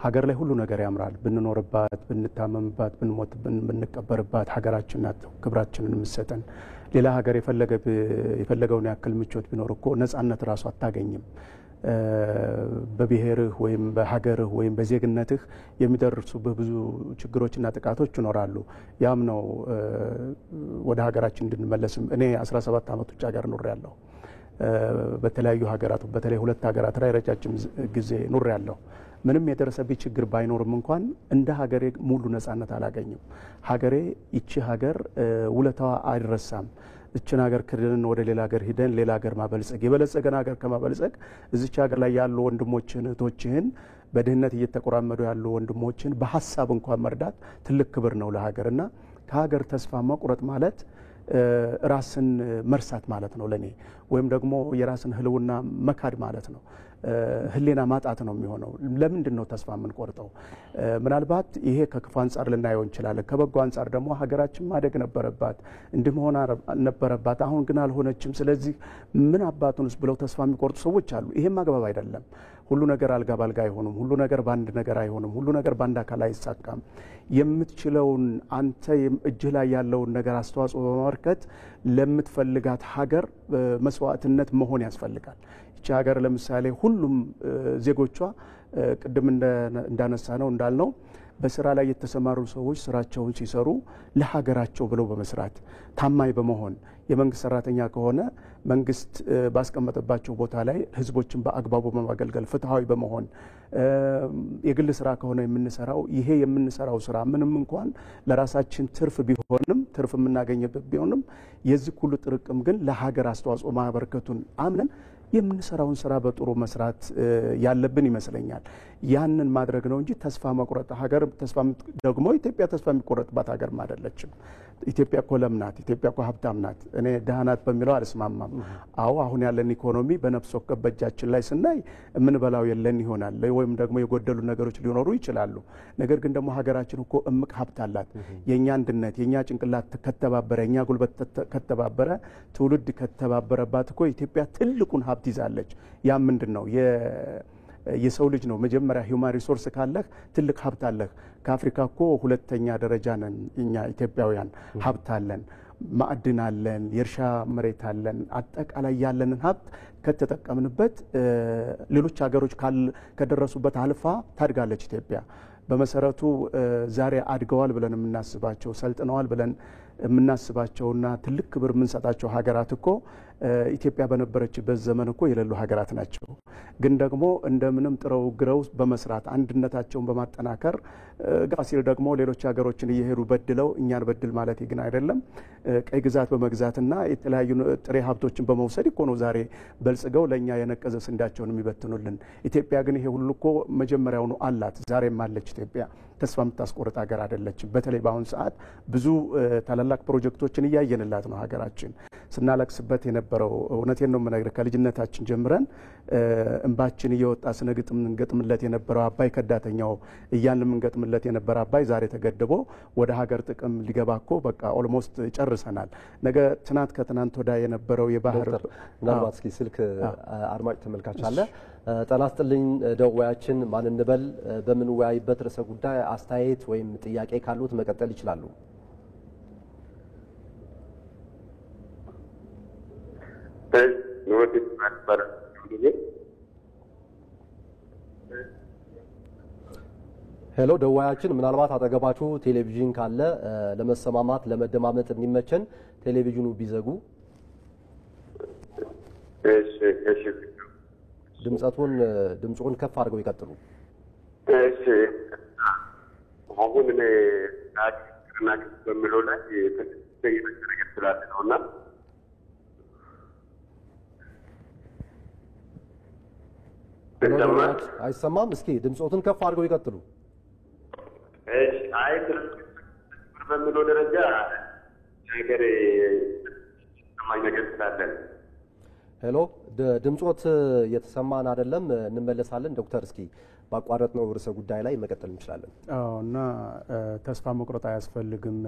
ሀገር ላይ ሁሉ ነገር ያምራል። ብንኖርባት፣ ብንታመምባት፣ ብንሞት፣ ብንቀበርባት ሀገራችን ናት ክብራችንን የምትሰጠን። ሌላ ሀገር የፈለገውን ያክል ምቾት ቢኖር እኮ ነጻነት ራሱ አታገኝም። በብሔርህ ወይም በሀገርህ ወይም በዜግነትህ የሚደርሱብህ ብዙ ችግሮችና ጥቃቶች ይኖራሉ። ያም ነው ወደ ሀገራችን እንድንመለስም እኔ 17 ዓመት ውጭ ሀገር ኖሬያለሁ። በተለያዩ ሀገራት በተለይ 2 ሀገራት ላይ ረጃጅም ጊዜ ኖሬያለሁ። ምንም የደረሰብኝ ችግር ባይኖርም እንኳን እንደ ሀገሬ ሙሉ ነጻነት አላገኝም። ሀገሬ ይቺ ሀገር ውለታዋ አይረሳም። እችን ሀገር ክድን ወደ ሌላ ሀገር ሂደን ሌላ ሀገር ማበልጸግ የበለጸገን ሀገር ከማበልጸግ እዚች ሀገር ላይ ያሉ ወንድሞችን እህቶችህን በድህነት እየተቆራመዱ ያሉ ወንድሞችን በሀሳብ እንኳን መርዳት ትልቅ ክብር ነው ለሀገርና ከሀገር ተስፋ መቁረጥ ማለት ራስን መርሳት ማለት ነው ለኔ ወይም ደግሞ የራስን ህልውና መካድ ማለት ነው። ህሊና ማጣት ነው የሚሆነው። ለምንድን ነው ተስፋ የምንቆርጠው? ምናልባት ይሄ ከክፉ አንጻር ልናየው እንችላለን። ከበጎ አንጻር ደግሞ ሀገራችን ማደግ ነበረባት፣ እንዲህ መሆን ነበረባት፣ አሁን ግን አልሆነችም። ስለዚህ ምን አባቱንስ ብለው ተስፋ የሚቆርጡ ሰዎች አሉ። ይሄም አግባብ አይደለም። ሁሉ ነገር አልጋ ባልጋ አይሆንም። ሁሉ ነገር በአንድ ነገር አይሆንም። ሁሉ ነገር በአንድ አካል አይሳካም። የምትችለውን አንተ እጅህ ላይ ያለውን ነገር አስተዋጽኦ በማበርከት ለምትፈልጋት ሀገር መስዋዕትነት መሆን ያስፈልጋል። ይቺ ሀገር ለምሳሌ ሁሉም ዜጎቿ ቅድም እንዳነሳ ነው እንዳልነው በስራ ላይ የተሰማሩ ሰዎች ስራቸውን ሲሰሩ ለሀገራቸው ብለው በመስራት ታማኝ በመሆን የመንግስት ሰራተኛ ከሆነ መንግስት ባስቀመጠባቸው ቦታ ላይ ህዝቦችን በአግባቡ በማገልገል ፍትሃዊ በመሆን የግል ስራ ከሆነ የምንሰራው ይሄ የምንሰራው ስራ ምንም እንኳን ለራሳችን ትርፍ ቢሆንም ትርፍ የምናገኝበት ቢሆንም የዚህ ሁሉ ጥርቅም ግን ለሀገር አስተዋጽኦ ማበርከቱን አምነን የምንሰራውን ስራ በጥሩ መስራት ያለብን ይመስለኛል። ያንን ማድረግ ነው እንጂ ተስፋ መቁረጥ ሀገር ተስፋ ደግሞ ኢትዮጵያ ተስፋ የሚቆረጥባት ሀገር አይደለችም። ኢትዮጵያ እኮ ለም ናት። ኢትዮጵያ እኮ ሀብታም ናት። እኔ ደሃ ናት በሚለው አልስማማም። አዎ አሁን ያለን ኢኮኖሚ በነፍስ ወከፍ በእጃችን ላይ ስናይ የምንበላው የለን ይሆናል፣ ወይም ደግሞ የጎደሉ ነገሮች ሊኖሩ ይችላሉ። ነገር ግን ደግሞ ሀገራችን እኮ እምቅ ሀብት አላት። የኛ አንድነት፣ የኛ ጭንቅላት ከተባበረ፣ የኛ ጉልበት ከተባበረ፣ ትውልድ ከተባበረባት እኮ ኢትዮጵያ ትልቁን ሀብት ይዛለች። ያ ምንድነው? የሰው ልጅ ነው። መጀመሪያ ሂውማን ሪሶርስ ካለህ ትልቅ ሀብት አለህ። ከአፍሪካ እኮ ሁለተኛ ደረጃ ነን እኛ ኢትዮጵያውያን። ሀብት አለን፣ ማዕድን አለን፣ የእርሻ መሬት አለን። አጠቃላይ ያለንን ሀብት ከተጠቀምንበት ሌሎች ሀገሮች ከደረሱበት አልፋ ታድጋለች ኢትዮጵያ። በመሰረቱ ዛሬ አድገዋል ብለን የምናስባቸው ሰልጥነዋል ብለን የምናስባቸውና ትልቅ ክብር የምንሰጣቸው ሀገራት እኮ ኢትዮጵያ በነበረችበት ዘመን እኮ የሌሉ ሀገራት ናቸው። ግን ደግሞ እንደምንም ጥረው ግረው በመስራት አንድነታቸውን በማጠናከር ገፋ ሲል ደግሞ ሌሎች ሀገሮችን እየሄዱ በድለው እኛን በድል ማለት ግን አይደለም። ቀይ ግዛት በመግዛትና የተለያዩ ጥሬ ሀብቶችን በመውሰድ እኮ ነው ዛሬ በልጽገው ለእኛ የነቀዘ ስንዳቸውን የሚበትኑልን። ኢትዮጵያ ግን ይሄ ሁሉ እኮ መጀመሪያውኑ አላት፣ ዛሬም አለች። ኢትዮጵያ ተስፋ የምታስቆርጥ ሀገር አይደለችም። በተለይ በአሁኑ ሰዓት ብዙ ታላላቅ ፕሮጀክቶችን እያየንላት ነው። ሀገራችን ስናለቅስበት የነበረው እውነቴን ነው የምነግርህ፣ ከልጅነታችን ጀምረን እንባችን እየወጣ ስነግጥም እንገጥምለት የነበረው አባይ ከዳተኛው እያን የምንገጥምለት የነበረ አባይ ዛሬ ተገድቦ ወደ ሀገር ጥቅም ሊገባ እኮ በቃ ኦልሞስት ጨርሰናል። ነገ ትናንት ከትናንት ወዳ የነበረው የባህር ምናልባት እስኪ ስልክ አድማጭ ተመልካች አለ። ጤና ይስጥልኝ ደዋያችን ማን እንበል? በምንወያይበት ርዕሰ ጉዳይ አስተያየት ወይም ጥያቄ ካሉት መቀጠል ይችላሉ። ሄሎ ደዋያችን፣ ምናልባት አጠገባችሁ ቴሌቪዥን ካለ ለመሰማማት ለመደማመጥ እንዲመቸን ቴሌቪዥኑ ቢዘጉ። እሺ ድምጹን ከፍ አድርገው ይቀጥሉ። እሺ አሁን እኔ ናክ በሚለው ላይ ተገኘ ስላለ ነውና አይሰማም። እስኪ ድምጾትን ከፍ አድርገው ይቀጥሉ። እሺ አይ በሚለው ደረጃ ነገር ሰማኝ ነገር ስላለ ሄሎ ድምጾት የተሰማን አይደለም። እንመለሳለን። ዶክተር እስኪ ባቋረጥነው ርዕሰ ጉዳይ ላይ መቀጠል እንችላለን። እና ተስፋ መቁረጥ አያስፈልግም።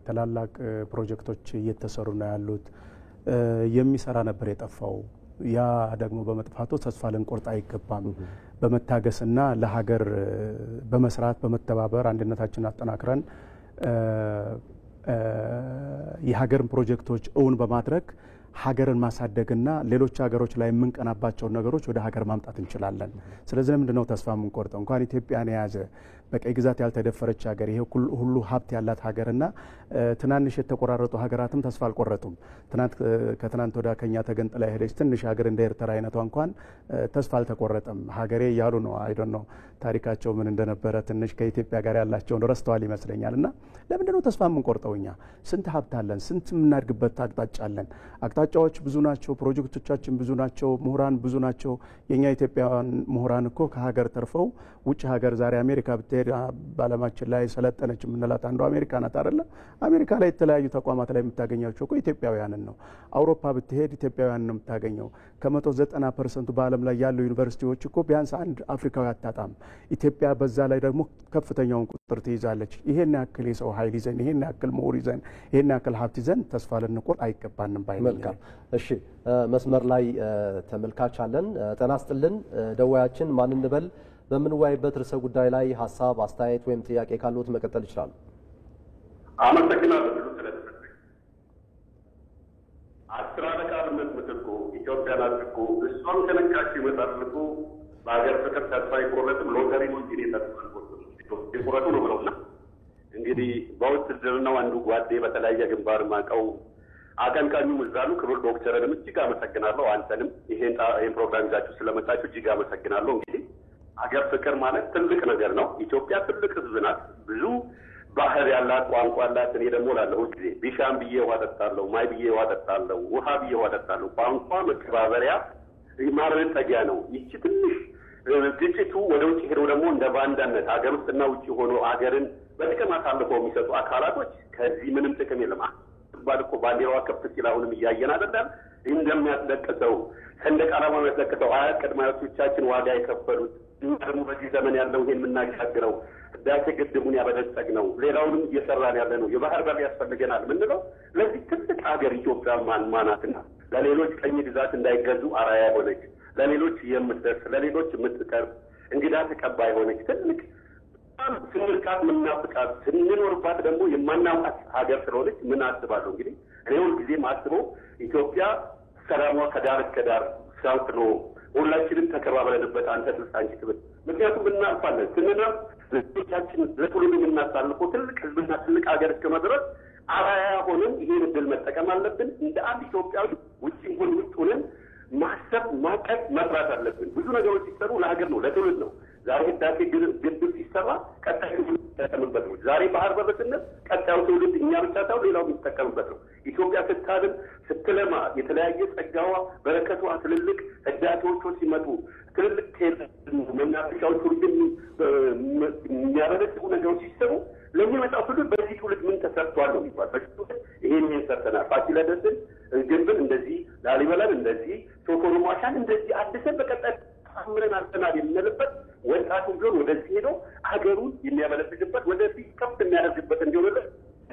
ታላላቅ ፕሮጀክቶች እየተሰሩ ነው ያሉት። የሚሰራ ነበር የጠፋው። ያ ደግሞ በመጥፋቱ ተስፋ ልንቆርጥ አይገባም። በመታገስና ለሀገር በመስራት በመተባበር አንድነታችንን አጠናክረን የሀገርን ፕሮጀክቶች እውን በማድረግ ሀገርን ማሳደግና ሌሎች ሀገሮች ላይ የምንቀናባቸውን ነገሮች ወደ ሀገር ማምጣት እንችላለን። ስለዚህ ለምንድነው ተስፋ የምንቆርጠው? እንኳን ኢትዮጵያን የያዘ በቀይ ግዛት ያልተደፈረች ሀገር ይሄ ሁሉ ሀብት ያላት ሀገርና ትናንሽ የተቆራረጡ ሀገራትም ተስፋ አልቆረጡም። ከትናንት ወዳ ከኛ ተገንጥላ ሄደች ትንሽ ሀገር እንደ ኤርትራ አይነቷ እንኳን ተስፋ አልተቆረጠም። ሀገሬ እያሉ ነው። አይዶን ነው ታሪካቸው ምን እንደነበረ ትንሽ ከኢትዮጵያ ጋር ያላቸውን ረስተዋል ይመስለኛል። እና ለምንድነው ተስፋ የምንቆርጠው? እኛ ስንት ሀብት አለን፣ ስንት የምናድግበት አቅጣጫ አለን። አቅጣጫዎች ብዙ ናቸው፣ ፕሮጀክቶቻችን ብዙ ናቸው፣ ምሁራን ብዙ ናቸው። የኛ ኢትዮጵያውያን ምሁራን እኮ ከሀገር ተርፈው ውጭ ሀገር ዛሬ አሜሪካ ብትሄድ በዓለማችን ላይ ሰለጠነች የምንላት አንዱ አሜሪካ ናት አይደለ? አሜሪካ ላይ የተለያዩ ተቋማት ላይ የምታገኛቸው እኮ ኢትዮጵያውያንን ነው። አውሮፓ ብትሄድ ኢትዮጵያውያንን ነው የምታገኘው። ከ190% በዓለም ላይ ያሉ ዩኒቨርሲቲዎች እኮ ቢያንስ አንድ አፍሪካዊ አታጣም። ኢትዮጵያ በዛ ላይ ደግሞ ከፍተኛውን ቁጥር ትይዛለች። ይሄን ያክል የሰው ኃይል ይዘን፣ ይሄን ያክል ምሁር ይዘን፣ ይሄን ያክል ሀብት ይዘን ተስፋ ልንቆርጥ አይገባንም ባይ። መልካም እሺ፣ መስመር ላይ ተመልካች አለን። ጤና ይስጥልን ደዋያችን ማን እንበል? በምንወያይበት ርዕሰ ጉዳይ ላይ ሀሳብ አስተያየት ወይም ጥያቄ ካሉት መቀጠል ይችላሉ። አመሰግናለሁ። አስር አለቃ አብነት ምትኩ ኢትዮጵያን አድርጉ እሷን ከነካች ይመጣልኩ በሀገር ፍቅር ተስፋ አይቆረጥም። ሎተሪ ነው እንጂ ተስፋ አይቆረጥም ይቆረጡ ነው ብለውና እንግዲህ በውትድርናው አንዱ ጓዴ በተለያየ ግንባር ማቀው አቀንቃኙ ምዛሉ ክቡር ዶክተርንም እጅግ አመሰግናለሁ። አንተንም ይሄን ፕሮግራም ይዛችሁ ስለመጣችሁ እጅግ አመሰግናለሁ። እንግዲህ ሀገር ፍቅር ማለት ትልቅ ነገር ነው። ኢትዮጵያ ትልቅ ሕዝብ ናት። ብዙ ባህል ያላት ቋንቋ አላት። እኔ ደግሞ ላለሁ ጊዜ ቢሻም ብዬ ውሃ ጠጣለሁ፣ ማይ ብዬ ውሃ ጠጣለሁ፣ ውሃ ብዬ ውሃ ጠጣለሁ። ቋንቋ መከባበሪያ ማረጠጊያ ነው። ይቺ ትንሽ ግጭቱ ወደ ውጭ ሄዶ ደግሞ እንደ ባንዳነት ሀገር ውስጥና ውጭ ሆኖ ሀገርን በጥቅም አሳልፈው የሚሰጡ አካላቶች ከዚህ ምንም ጥቅም የለም። ባል እኮ ባንዲራዋ ከፍ ሲል አሁንም እያየን አይደለም እንደሚያስለቅሰው ሰንደቅ ዓላማ የሚያስለቅሰው አያት ቅድመ አያቶቻችን ዋጋ የከፈሉት እኛ ደግሞ በዚህ ዘመን ያለው ይሄን የምናሻግረው ህዳሴ ግድቡን ያበለጸግ ነው። ሌላውንም እየሰራን ያለ ነው። የባህር በር ያስፈልገናል ምንለው ለዚህ ትልቅ ሀገር ኢትዮጵያ ማናትና ለሌሎች ቀኝ ግዛት እንዳይገዙ አራያ ሆነች፣ ለሌሎች የምትደርስ ለሌሎች የምትቀርብ እንግዳ ተቀባይ ሆነች። ትልቅ ስንርቃት ምናፍቃት ስንኖርባት ደግሞ የማናውቃት ሀገር ስለሆነች ምን አስባለሁ እንግዲህ እኔ ሁልጊዜ ማስበው ኢትዮጵያ ሰላሟ ከዳር እስከ ዳር ሰፍኖ ሁላችንም ተከባብረንበት አንተ ትልቅ አንቺ ትብል። ምክንያቱም እናልፋለን ስንኖር ለልጆቻችን ለትውልድ የምናሳልፈው ትልቅ ህዝብና ትልቅ ሀገር እስከ መድረስ አራያ ሆነን ይሄን እድል መጠቀም አለብን። እንደ አንድ ኢትዮጵያዊ ውጭ ሆነን ማሰብ ማቀድ መስራት አለብን። ብዙ ነገሮች ሲሰሩ ለሀገር ነው ለትውልድ ነው። ዛሬ ህዳሴ ግድብ ሲሰራ ቀጣዩ የሚጠቀምበት ነው። ዛሬ ባህር በር ስንል ቀጣዩ ትውልድ እኛ ብቻ ሳይሆን ሌላው የሚጠቀምበት ነው። ኢትዮጵያ ስታድን ስትለማ የተለያየ ጸጋዋ በረከቷ ትልልቅ ህዳሴዎቿ ሲመጡ ትልልቅ መናፈሻዎች ሁሉም የሚያበለጽጉ ነገሮች ሲሰሩ ለሚመጣው ትውልድ በዚህ ትውልድ ምን ተሰርቷል ነው የሚባል። ይሄን ሰርተናል፣ ፋሲለደስን ግንብን እንደዚህ፣ ላሊበላን እንደዚህ፣ ሶፎር ዋሻን እንደዚህ አድሰን በቀጣይ አምረን አልተናል የምንልበት ወጣቱ ቢሆን ወደዚህ ሄዶ ሀገሩን የሚያበለጽግበት ወደዚህ ከፍ የሚያደርግበት እንዲሆንልን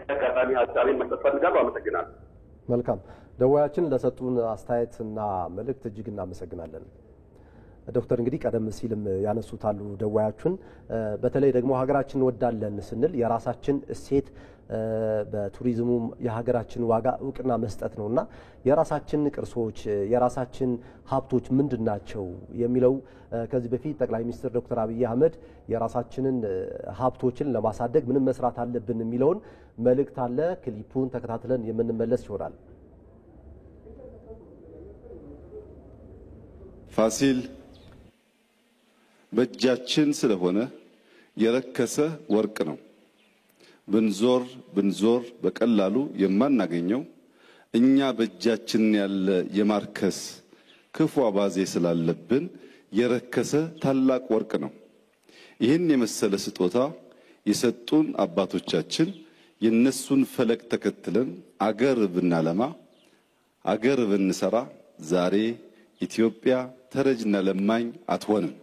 አጋጣሚ ሀሳቤን መስጠት ፈልጋለሁ። አመሰግናለሁ። መልካም ደዋያችን ለሰጡን አስተያየትና መልእክት እጅግ እናመሰግናለን። ዶክተር እንግዲህ ቀደም ሲልም ያነሱታሉ ደዋያችን በተለይ ደግሞ ሀገራችን ወዳለን ስንል የራሳችን እሴት በቱሪዝሙም የሀገራችን ዋጋ እውቅና መስጠት ነውና የራሳችን ቅርሶች የራሳችን ሀብቶች ምንድናቸው የሚለው ከዚህ በፊት ጠቅላይ ሚኒስትር ዶክተር አብይ አህመድ የራሳችንን ሀብቶችን ለማሳደግ ምን መስራት አለብን የሚለውን መልእክት አለ። ክሊፑን ተከታትለን የምንመለስ ይሆናል። ፋሲል በእጃችን ስለሆነ የረከሰ ወርቅ ነው። ብንዞር በቀላሉ የማናገኘው እኛ በእጃችን ያለ የማርከስ ክፉ አባዜ ስላለብን የረከሰ ታላቅ ወርቅ ነው። ይህን የመሰለ ስጦታ የሰጡን አባቶቻችን የነሱን ፈለግ ተከትለን አገር ብናለማ አገር ብንሰራ ዛሬ ኢትዮጵያ ተረጅና ለማኝ አትሆንም።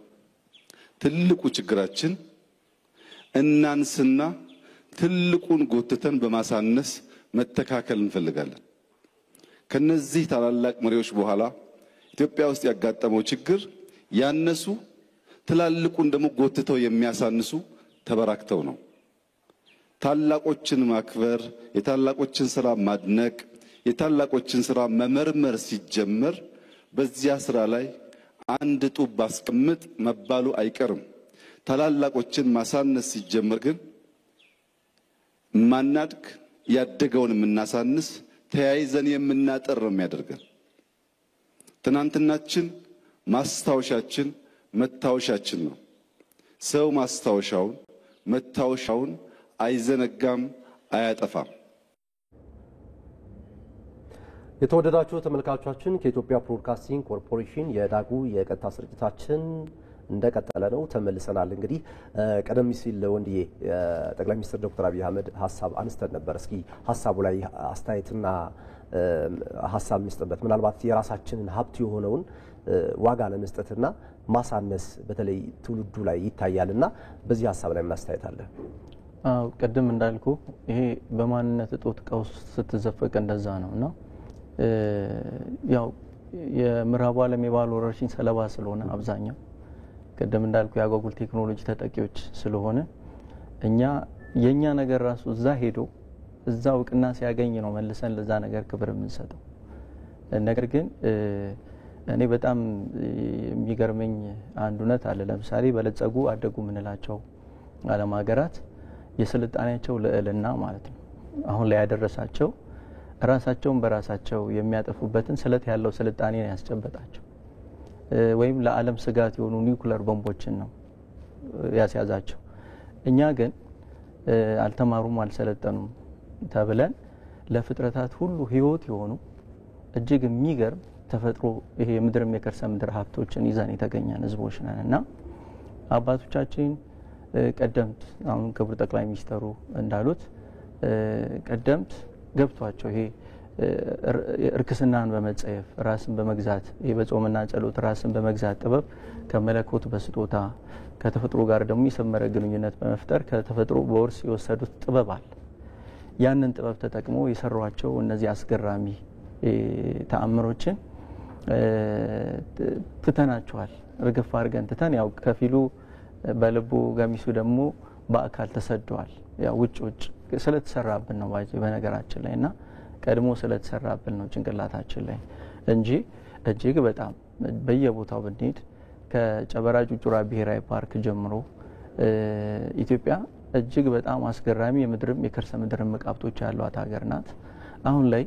ትልቁ ችግራችን እናንስና ትልቁን ጎትተን በማሳነስ መተካከል እንፈልጋለን። ከነዚህ ታላላቅ መሪዎች በኋላ ኢትዮጵያ ውስጥ ያጋጠመው ችግር ያነሱ ትላልቁን ደግሞ ጎትተው የሚያሳንሱ ተበራክተው ነው። ታላቆችን ማክበር፣ የታላቆችን ስራ ማድነቅ፣ የታላቆችን ስራ መመርመር ሲጀመር በዚያ ስራ ላይ አንድ ጡብ ባስቀምጥ መባሉ አይቀርም። ታላላቆችን ማሳነስ ሲጀመር ግን ማናድግ ያደገውን የምናሳንስ ተያይዘን የምናጠር ነው የሚያደርገን። ትናንትናችን ማስታወሻችን መታወሻችን ነው። ሰው ማስታወሻውን መታወሻውን አይዘነጋም፣ አያጠፋም። የተወደዳችሁ ተመልካቾቻችን ከኢትዮጵያ ብሮድካስቲንግ ኮርፖሬሽን የዳጉ የቀጥታ ስርጭታችን እንደቀጠለ ነው። ተመልሰናል። እንግዲህ ቀደም ሲል ወንድዬ ጠቅላይ ሚኒስትር ዶክተር አብይ አህመድ ሀሳብ አንስተን ነበር። እስኪ ሀሳቡ ላይ አስተያየትና ሀሳብ እንስጥበት። ምናልባት የራሳችንን ሀብት የሆነውን ዋጋ ለመስጠትና ማሳነስ በተለይ ትውልዱ ላይ ይታያልና በዚህ ሀሳብ ላይ ምን አስተያየት አለ? ቅድም እንዳልኩ ይሄ በማንነት እጦት ቀውስ ስትዘፈቅ እንደዛ ነውና ያው የምዕራቡ ዓለም የባህል ወረርሽኝ ሰለባ ስለሆነ አብዛኛው ቅድም እንዳልኩ ያጓጉል ቴክኖሎጂ ተጠቂዎች ስለሆነ የኛ ነገር ራሱ እዛ ሄዶ እዛ እውቅና ሲያገኝ ነው መልሰን ለዛ ነገር ክብር የምንሰጠው። ነገር ግን እኔ በጣም የሚገርመኝ አንድ እውነት አለ። ለምሳሌ በለጸጉ አደጉ ምንላቸው ዓለም ሀገራት የስልጣኔያቸው ልዕልና ማለት ነው አሁን ላይ ያደረሳቸው ራሳቸውን በራሳቸው የሚያጠፉበትን ስለት ያለው ስልጣኔ ነው ያስጨበጣቸው። ወይም ለዓለም ስጋት የሆኑ ኒውክሌር ቦምቦችን ነው ያስያዛቸው። እኛ ግን አልተማሩም አልሰለጠኑም ተብለን ለፍጥረታት ሁሉ ህይወት የሆኑ እጅግ የሚገርም ተፈጥሮ ይሄ ምድርም የከርሰ ምድር ሀብቶችን ይዘን የተገኘን ህዝቦች ነን እና አባቶቻችን ቀደምት አሁን ክቡር ጠቅላይ ሚኒስትሩ እንዳሉት ቀደምት ገብቷቸው ይሄ እርክስናን በመጸየፍ ራስን በመግዛት ይሄ በጾምና ጸሎት ራስን በመግዛት ጥበብ ከመለኮት በስጦታ ከተፈጥሮ ጋር ደግሞ የሰመረ ግንኙነት በመፍጠር ከተፈጥሮ በወርስ የወሰዱት ጥበብ አለ። ያንን ጥበብ ተጠቅሞ የሰሯቸው እነዚህ አስገራሚ ተአምሮችን ትተናቸዋል። ርግፍ አድርገን ትተን ያው ከፊሉ በልቡ ገሚሱ ደግሞ በአካል ተሰደዋል። ያው ውጭ ስለተሰራብን ነው በነገራችን ላይና ቀድሞ ስለተሰራብን ነው ጭንቅላታችን ላይ እንጂ እጅግ በጣም በየቦታው ብንሄድ ከጨበራ ጩርጩራ ብሔራዊ ፓርክ ጀምሮ ኢትዮጵያ እጅግ በጣም አስገራሚ የምድርም የከርሰ ምድርም ሀብቶች ያሏት ሀገር ናት። አሁን ላይ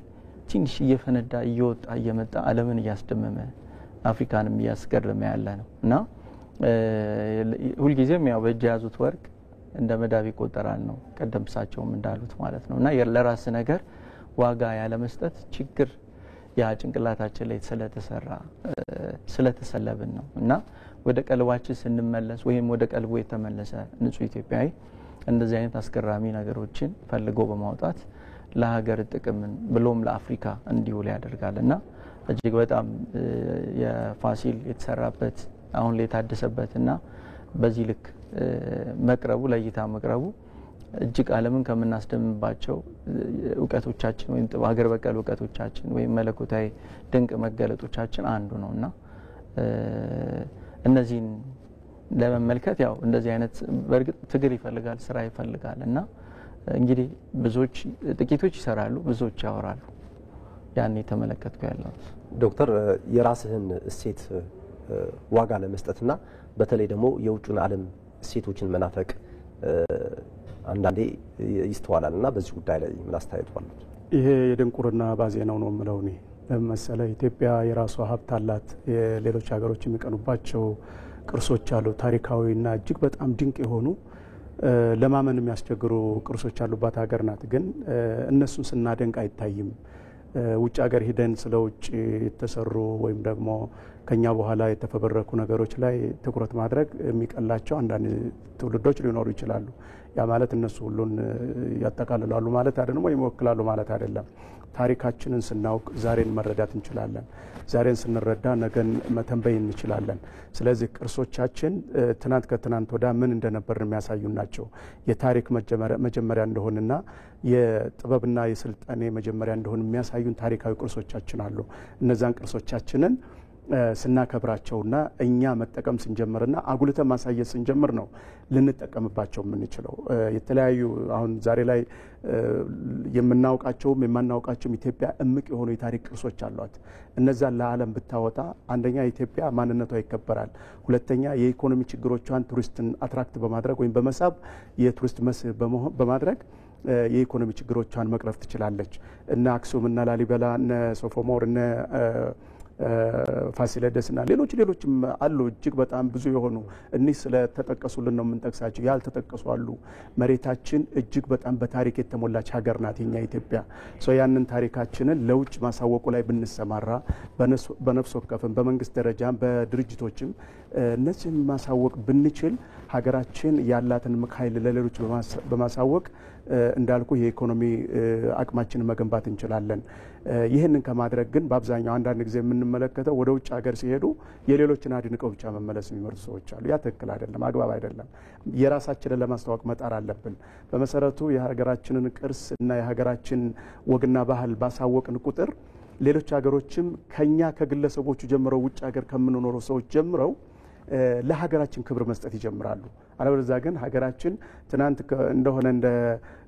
ትንሽ እየፈነዳ እየወጣ እየመጣ ዓለምን እያስደመመ አፍሪካንም እያስገረመ ያለ ነው እና ሁልጊዜም ያው በእጅ ያዙት ወርቅ እንደ መዳብ ይቆጠራል ነው ቀደም እሳቸውም እንዳሉት ማለት ነው እና ለራስ ነገር ዋጋ ያለ መስጠት ችግር ያ ጭንቅላታችን ላይ ስለተሰለብን ነው እና ወደ ቀልባችን ስንመለስ ወይም ወደ ቀልቡ የተመለሰ ንጹህ ኢትዮጵያዊ እንደዚህ አይነት አስገራሚ ነገሮችን ፈልጎ በማውጣት ለሀገር ጥቅምን ብሎም ለአፍሪካ እንዲውል ያደርጋልና እጅግ በጣም የፋሲል የተሰራበት አሁን ላይ የታደሰበትና በዚህ ልክ መቅረቡ ለእይታ መቅረቡ እጅግ ዓለምን ከምናስደምባቸው እውቀቶቻችን ወይም ሀገር በቀል እውቀቶቻችን ወይም መለኮታዊ ድንቅ መገለጦቻችን አንዱ ነውና እነዚህን ለመመልከት ያው እንደዚህ አይነት በርግጥ ትግል ይፈልጋል፣ ስራ ይፈልጋል እና እንግዲህ ብዙዎች ጥቂቶች ይሰራሉ፣ ብዙዎች ያወራሉ። ያን የተመለከትኩ ያለው ዶክተር የራስህን እሴት ዋጋ ለመስጠትና በተለይ ደግሞ የውጭን ዓለም እሴቶችን መናፈቅ አንዳንዴ ይስተዋላል እና በዚህ ጉዳይ ላይ ምን አስተያየት አሉት? ይሄ የድንቁርና ባዜናው ነው የምለው እኔ። ለምሳሌ ኢትዮጵያ የራሷ ሀብት አላት፣ የሌሎች ሀገሮች የሚቀኑባቸው ቅርሶች አሉ፣ ታሪካዊና እጅግ በጣም ድንቅ የሆኑ ለማመን የሚያስቸግሩ ቅርሶች ያሉባት ሀገር ናት። ግን እነሱን ስናደንቅ አይታይም። ውጭ ሀገር ሂደን ስለ ውጭ የተሰሩ ወይም ደግሞ ከኛ በኋላ የተፈበረኩ ነገሮች ላይ ትኩረት ማድረግ የሚቀላቸው አንዳንድ ትውልዶች ሊኖሩ ይችላሉ። ያ ማለት እነሱ ሁሉን ያጠቃልላሉ ማለት አይደለም፣ ወይም ይወክላሉ ማለት አይደለም። ታሪካችንን ስናውቅ ዛሬን መረዳት እንችላለን። ዛሬን ስንረዳ ነገን መተንበይ እንችላለን። ስለዚህ ቅርሶቻችን ትናንት ከትናንት ወዳ ምን እንደነበር የሚያሳዩ ናቸው። የታሪክ መጀመሪያ እንደሆነና የጥበብና የስልጣኔ መጀመሪያ እንደሆነ የሚያሳዩን ታሪካዊ ቅርሶቻችን አሉ። እነዛን ቅርሶቻችንን ስናከብራቸውና እኛ መጠቀም ስንጀምርና አጉልተን ማሳየት ስንጀምር ነው ልንጠቀምባቸው የምንችለው። የተለያዩ አሁን ዛሬ ላይ የምናውቃቸውም የማናውቃቸውም ኢትዮጵያ እምቅ የሆኑ የታሪክ ቅርሶች አሏት። እነዛን ለዓለም ብታወጣ አንደኛ ኢትዮጵያ ማንነቷ ይከበራል፣ ሁለተኛ የኢኮኖሚ ችግሮቿን ቱሪስትን አትራክት በማድረግ ወይም በመሳብ የቱሪስት መስህብ በማድረግ የኢኮኖሚ ችግሮቿን መቅረፍ ትችላለች። እነ አክሱም እና ላሊበላ እነ ሶፎሞር እነ ፋሲለደስና ሌሎችም አሉ። እጅግ በጣም ብዙ የሆኑ እኒህ ስለተጠቀሱልን ነው የምንጠቅሳቸው። ያልተጠቀሱ አሉ። መሬታችን እጅግ በጣም በታሪክ የተሞላች ሀገር ናት የኛ ኢትዮጵያ። ያንን ታሪካችንን ለውጭ ማሳወቁ ላይ ብንሰማራ በነፍስ ወከፍም በመንግስት ደረጃም በድርጅቶችም እነዚህን ማሳወቅ ብንችል ሀገራችን ያላትን ኃይል ለሌሎች በማሳወቅ እንዳልኩ የኢኮኖሚ አቅማችንን መገንባት እንችላለን። ይህንን ከማድረግ ግን በአብዛኛው አንዳንድ ጊዜ የምንመለከተው ወደ ውጭ ሀገር ሲሄዱ የሌሎችን አድንቀው ብቻ መመለስ የሚመርጡ ሰዎች አሉ። ያ ትክክል አይደለም፣ አግባብ አይደለም። የራሳችንን ለማስተዋወቅ መጣር አለብን። በመሰረቱ የሀገራችንን ቅርስ እና የሀገራችን ወግና ባህል ባሳወቅን ቁጥር ሌሎች ሀገሮችም ከኛ ከግለሰቦቹ ጀምረው ውጭ ሀገር ከምንኖረው ሰዎች ጀምረው ለሀገራችን ክብር መስጠት ይጀምራሉ። አለበለዚያ ግን ሀገራችን ትናንት እንደሆነ እንደ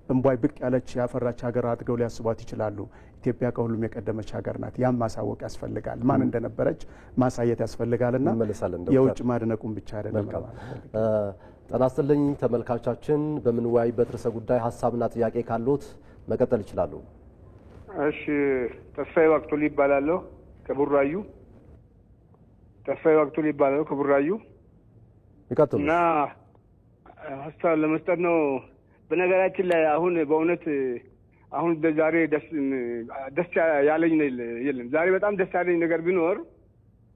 እንቧይ ብቅ ያለች ያፈራች ሀገር አድርገው ሊያስቧት ይችላሉ። ኢትዮጵያ ከሁሉም የቀደመች ሀገር ናት። ያም ማሳወቅ ያስፈልጋል። ማን እንደነበረች ማሳየት ያስፈልጋልና የውጭ ማድነቁን ብቻ አይደለም። ጤና ይስጥልኝ ተመልካቾቻችን፣ በምንወያይበት ርዕሰ ጉዳይ ሀሳብና ጥያቄ ካሉት መቀጠል ይችላሉ። እሺ፣ ተስፋዬ ዋቅቶሊ ይባላለሁ ከቡራዩ። ተስፋዬ ዋቅቶሊ ይባላለሁ ከቡራዩ እና ሀሳብ ለመስጠት ነው። በነገራችን ላይ አሁን በእውነት አሁን ዛሬ ደስ ያለኝ የለም። ዛሬ በጣም ደስ ያለኝ ነገር ቢኖር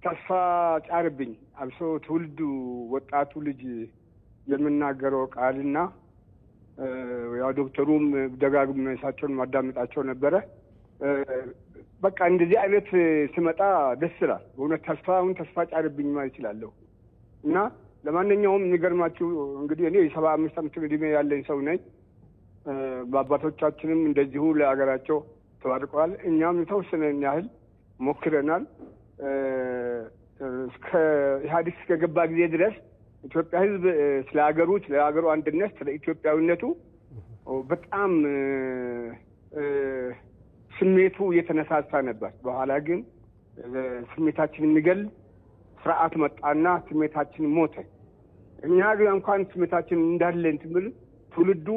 ተስፋ ጫርብኝ አብሶ ትውልዱ ወጣቱ ልጅ የምናገረው ቃልና ያው ዶክተሩም ደጋግሞ እሳቸውን ማዳመጣቸው ነበረ። በቃ እንደዚህ አይነት ሲመጣ ደስ ይላል በእውነት። ተስፋ ጫርብኝ ማለት እችላለሁ። እና ለማንኛውም የሚገርማችሁ እንግዲህ እኔ የ75 ዓመት ዕድሜ ያለኝ ሰው ነኝ። በአባቶቻችንም እንደዚሁ ለሀገራቸው ተባርቀዋል። እኛም የተወሰነ ያህል ሞክረናል። እስከ ኢህአዴግ እስከገባ ጊዜ ድረስ ኢትዮጵያ ሕዝብ ስለ ሀገሩ አንድነት፣ ስለ ኢትዮጵያዊነቱ በጣም ስሜቱ እየተነሳሳ ነበር። በኋላ ግን ስሜታችን የሚገል ስርዓት መጣና ስሜታችን ሞተ። እኛ ግን እንኳን ስሜታችን እንዳለ እንትብል ትውልዱ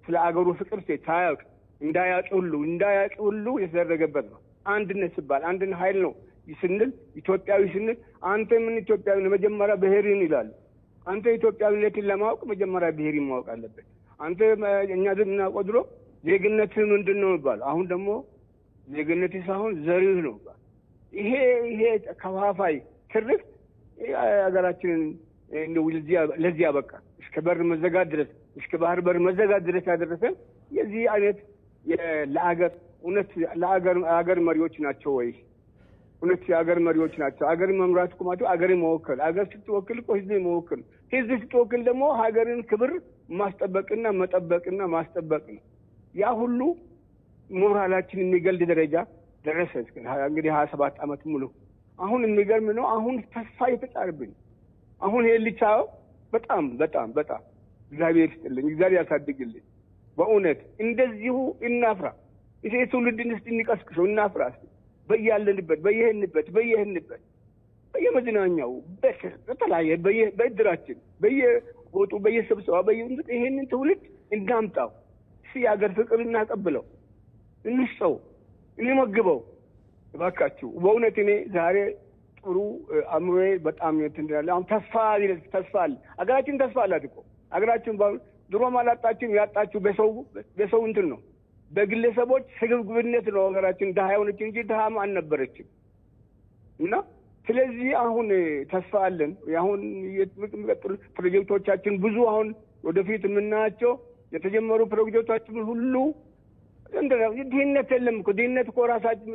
ስለ አገሩ ፍቅር ሳያውቅ እንዳያውቅ ሁሉ የተደረገበት ነው። አንድነት ሲባል አንድን ኃይል ነው ስንል ኢትዮጵያዊ ስንል አንተ ምን ኢትዮጵያዊ ነው መጀመሪያ ብሔርን ይላል። አንተ ኢትዮጵያዊነትን ለማወቅ መጀመሪያ ብሔርን ማወቅ አለበት። አንተ እኛ የምናውቀው ድሮ ዜግነት ምንድን ነው ይባላል። አሁን ደግሞ ዜግነት ሳይሆን ዘርህ ነው ይባላል። ይሄ ከፋፋይ ትርክ ሀገራችንን ለዚህ ያበቃ እስከ በር መዘጋት ድረስ እስከ ባህር በር መዘጋት ድረስ ያደረሰን የዚህ አይነት ለአገር እውነት ለአገር መሪዎች ናቸው ወይ? እውነት የአገር መሪዎች ናቸው? አገር መምራት እኮ ማለት አገርን መወከል፣ አገር ስትወክል እኮ ህዝብን መወከል፣ ህዝብ ስትወክል ደግሞ ሀገርን ክብር ማስጠበቅና መጠበቅና ማስጠበቅ ነው። ያ ሁሉ ሞራላችን የሚገልድ ደረጃ ደረሰ። እንግዲህ 27 ዓመት ሙሉ አሁን የሚገርም ነው። አሁን ተስፋ የተጫረብኝ አሁን ይሄ ልቻው በጣም እግዚአብሔር ይስጥልኝ፣ እግዚአብሔር ያሳድግልኝ። በእውነት እንደዚሁ እናፍራ። ይሄ ትውልድን እስቲ እንቀስቅሰው፣ እናፍራ። በያለንበት በየሄንበት በየመዝናኛው በተለያየ በእድራችን በየቦቱ በየስብሰባ ይሄንን ትውልድ እናምጣው። የሀገር ፍቅር እናቀብለው፣ እንስጠው፣ እንመግበው። እባካችሁ በእውነት እኔ ዛሬ ጥሩ አእምሮዬ በጣም እንትንላለ። አሁን ተስፋ አለ። አገራችን ተስፋ አላት እኮ። አገራችን ድሮም አላጣችን፣ ያጣችሁ በሰው እንትን ነው፣ በግለሰቦች ስግብግብነት ነው። ሀገራችን ድሀ የሆነች እንጂ ድሀም አልነበረችም። እና ስለዚህ አሁን ተስፋ አለን። አሁን የሚቀጥሉ ፕሮጀክቶቻችን ብዙ አሁን ወደፊት የምናያቸው የተጀመሩ ፕሮጀክቶቻችን ሁሉ ድህነት የለም እኮ። ድህነት እኮ ራሳችን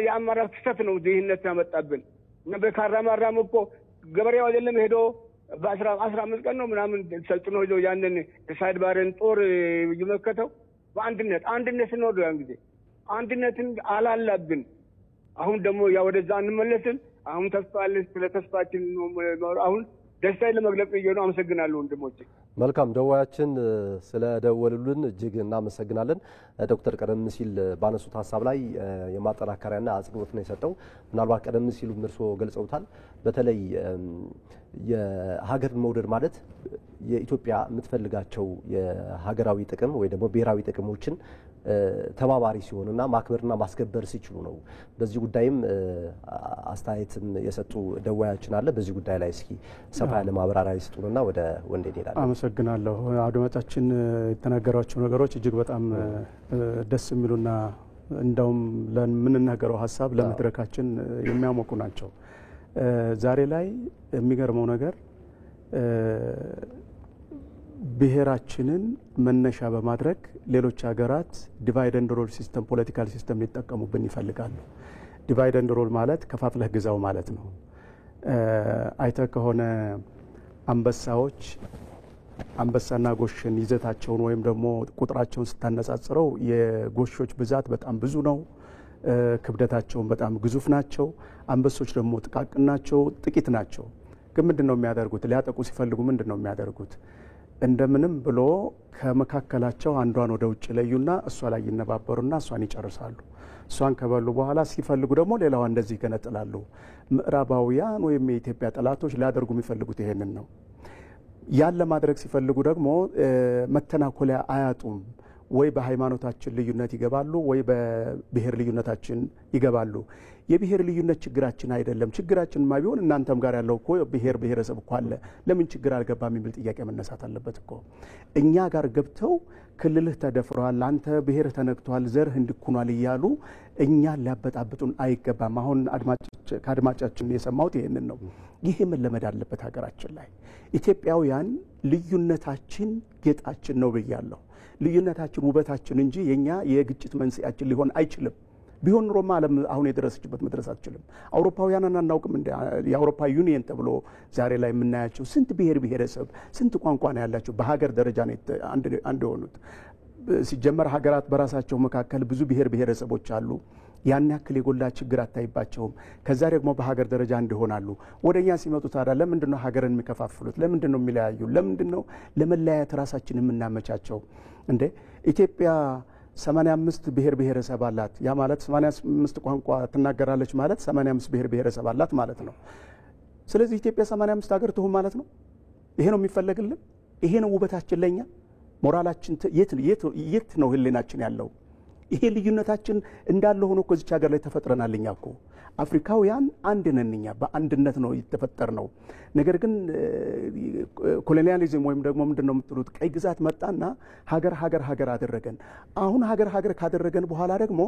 የአማራ ክስተት ነው ድህነት ያመጣብን። እና በካራማራም እኮ ገበሬው አይደለም ሄዶ በ15 ቀን ነው ምናምን ሰልጥኖ ሄዶ ያንን ሳይድ ባረን ጦር ይመከተው በአንድነት ነው። ያን ጊዜ አንድነትን አላላብን። አሁን ደግሞ ያ ወደዛ እንመለስን። አሁን ተስፋ አለ። ስለ ተስፋችን አሁን ደስታዬን ለመግለጽ ነው። አመሰግናለሁ ወንድሞቼ። መልካም ደዋያችን ስለደወሉልን እጅግ እናመሰግናለን። ዶክተር ቀደም ሲል ባነሱት ሀሳብ ላይ የማጠናከሪያና አጽንኦት ነው የሰጠው። ምናልባት ቀደም ሲሉ እርስዎ ገልጸውታል። በተለይ የሀገርን መውደድ ማለት የኢትዮጵያ የምትፈልጋቸው የሀገራዊ ጥቅም ወይ ደግሞ ብሔራዊ ጥቅሞችን ተባባሪ ሲሆንና ማክበርና ማስከበር ሲችሉ ነው። በዚህ ጉዳይም አስተያየትም የሰጡ ደዋያችን አለ። በዚህ ጉዳይ ላይ እስኪ ሰፋ ያለ ማብራሪያ ይስጡንና ወደ ወንዴ እንሄዳለን። አመሰግናለሁ። አድማጫችን የተናገሯቸው ነገሮች እጅግ በጣም ደስ የሚሉና እንደውም ለምንናገረው ሀሳብ ለመድረካችን የሚያሞቁ ናቸው። ዛሬ ላይ የሚገርመው ነገር ብሔራችንን መነሻ በማድረግ ሌሎች ሀገራት ዲቫይድ ኤንድ ሩል ሲስተም ፖለቲካል ሲስተም ሊጠቀሙብን ይፈልጋሉ። ዲቫይድ ኤንድ ሩል ማለት ከፋፍለህ ግዛው ማለት ነው። አይተ ከሆነ አንበሳዎች አንበሳና ጎሽን ይዘታቸውን ወይም ደግሞ ቁጥራቸውን ስታነጻጽረው የጎሾች ብዛት በጣም ብዙ ነው። ክብደታቸውን በጣም ግዙፍ ናቸው። አንበሶች ደግሞ ጥቃቅን ናቸው፣ ጥቂት ናቸው። ግን ምንድነው የሚያደርጉት? ሊያጠቁ ሲፈልጉ ምንድነው የሚያደርጉት? እንደምንም ብሎ ከመካከላቸው አንዷን ወደ ውጭ ለዩና እሷ ላይ ይነባበሩና እሷን ይጨርሳሉ። እሷን ከበሉ በኋላ ሲፈልጉ ደግሞ ሌላዋ እንደዚህ ይገነጥላሉ። ምዕራባውያን ወይም የኢትዮጵያ ጠላቶች ሊያደርጉ የሚፈልጉት ይሄንን ነው። ያን ለማድረግ ሲፈልጉ ደግሞ መተናኮሊያ አያጡም። ወይ በሃይማኖታችን ልዩነት ይገባሉ፣ ወይ በብሔር ልዩነታችን ይገባሉ። የብሔር ልዩነት ችግራችን አይደለም። ችግራችንማ ቢሆን እናንተም ጋር ያለው እኮ ብሔረሰብ እኮ አለ። ለምን ችግር አልገባም የሚል ጥያቄ መነሳት አለበት እኮ። እኛ ጋር ገብተው ክልልህ ተደፍሯል፣ አንተ ብሔር ተነክቷል፣ ዘርህ እንዲኩኗል እያሉ እኛን ሊያበጣብጡን አይገባም። አሁን ከአድማጫችን የሰማሁት ይህንን ነው። ይሄ መለመድ አለበት ሀገራችን ላይ። ኢትዮጵያውያን ልዩነታችን ጌጣችን ነው ብያለሁ። ልዩነታችን ውበታችን እንጂ የኛ የግጭት መንስኤያችን ሊሆን አይችልም። ቢሆን ኖሮማ ዓለም አሁን የደረሰችበት መድረስ አትችልም። አውሮፓውያንን አናውቅም እንደ የአውሮፓ ዩኒየን ተብሎ ዛሬ ላይ የምናያቸው ስንት ብሔር ብሔረሰብ ስንት ቋንቋ ነው ያላቸው። በሀገር ደረጃ ነው አንድ የሆኑት። ሲጀመር ሀገራት በራሳቸው መካከል ብዙ ብሔር ብሔረሰቦች አሉ። ያን ያክል የጎላ ችግር አታይባቸውም። ከዛ ደግሞ በሀገር ደረጃ እንዲሆናሉ። ወደኛ ሲመጡ ታዲያ ለምንድነው ሀገርን የሚከፋፍሉት? ለምንድነው የሚለያዩ? ለምንድነው ለመለያየት ራሳችን የምናመቻቸው? እንዴ ኢትዮጵያ 85 ብሔር ብሔረሰብ አላት። ያ ማለት 85 ቋንቋ ትናገራለች ማለት 85 ብሔር ብሔረሰብ አላት ማለት ነው። ስለዚህ ኢትዮጵያ 85 ሀገር ትሁን ማለት ነው። ይሄ ነው የሚፈለግልን? ይሄ ነው ውበታችን ለኛ? ሞራላችን የት ነው ህሊናችን ያለው? ይሄ ልዩነታችን እንዳለ ሆኖ እኮ እዚች ሀገር ላይ ተፈጥረናል። እኛ እኮ አፍሪካውያን አንድ ነን። እኛ በአንድነት ነው የተፈጠርነው። ነገር ግን ኮሎኒያሊዝም ወይም ደግሞ ምንድነው የምትሉት ቀይ ግዛት መጣና ሀገር አደረገን። አሁን ሀገር ካደረገን በኋላ ደግሞ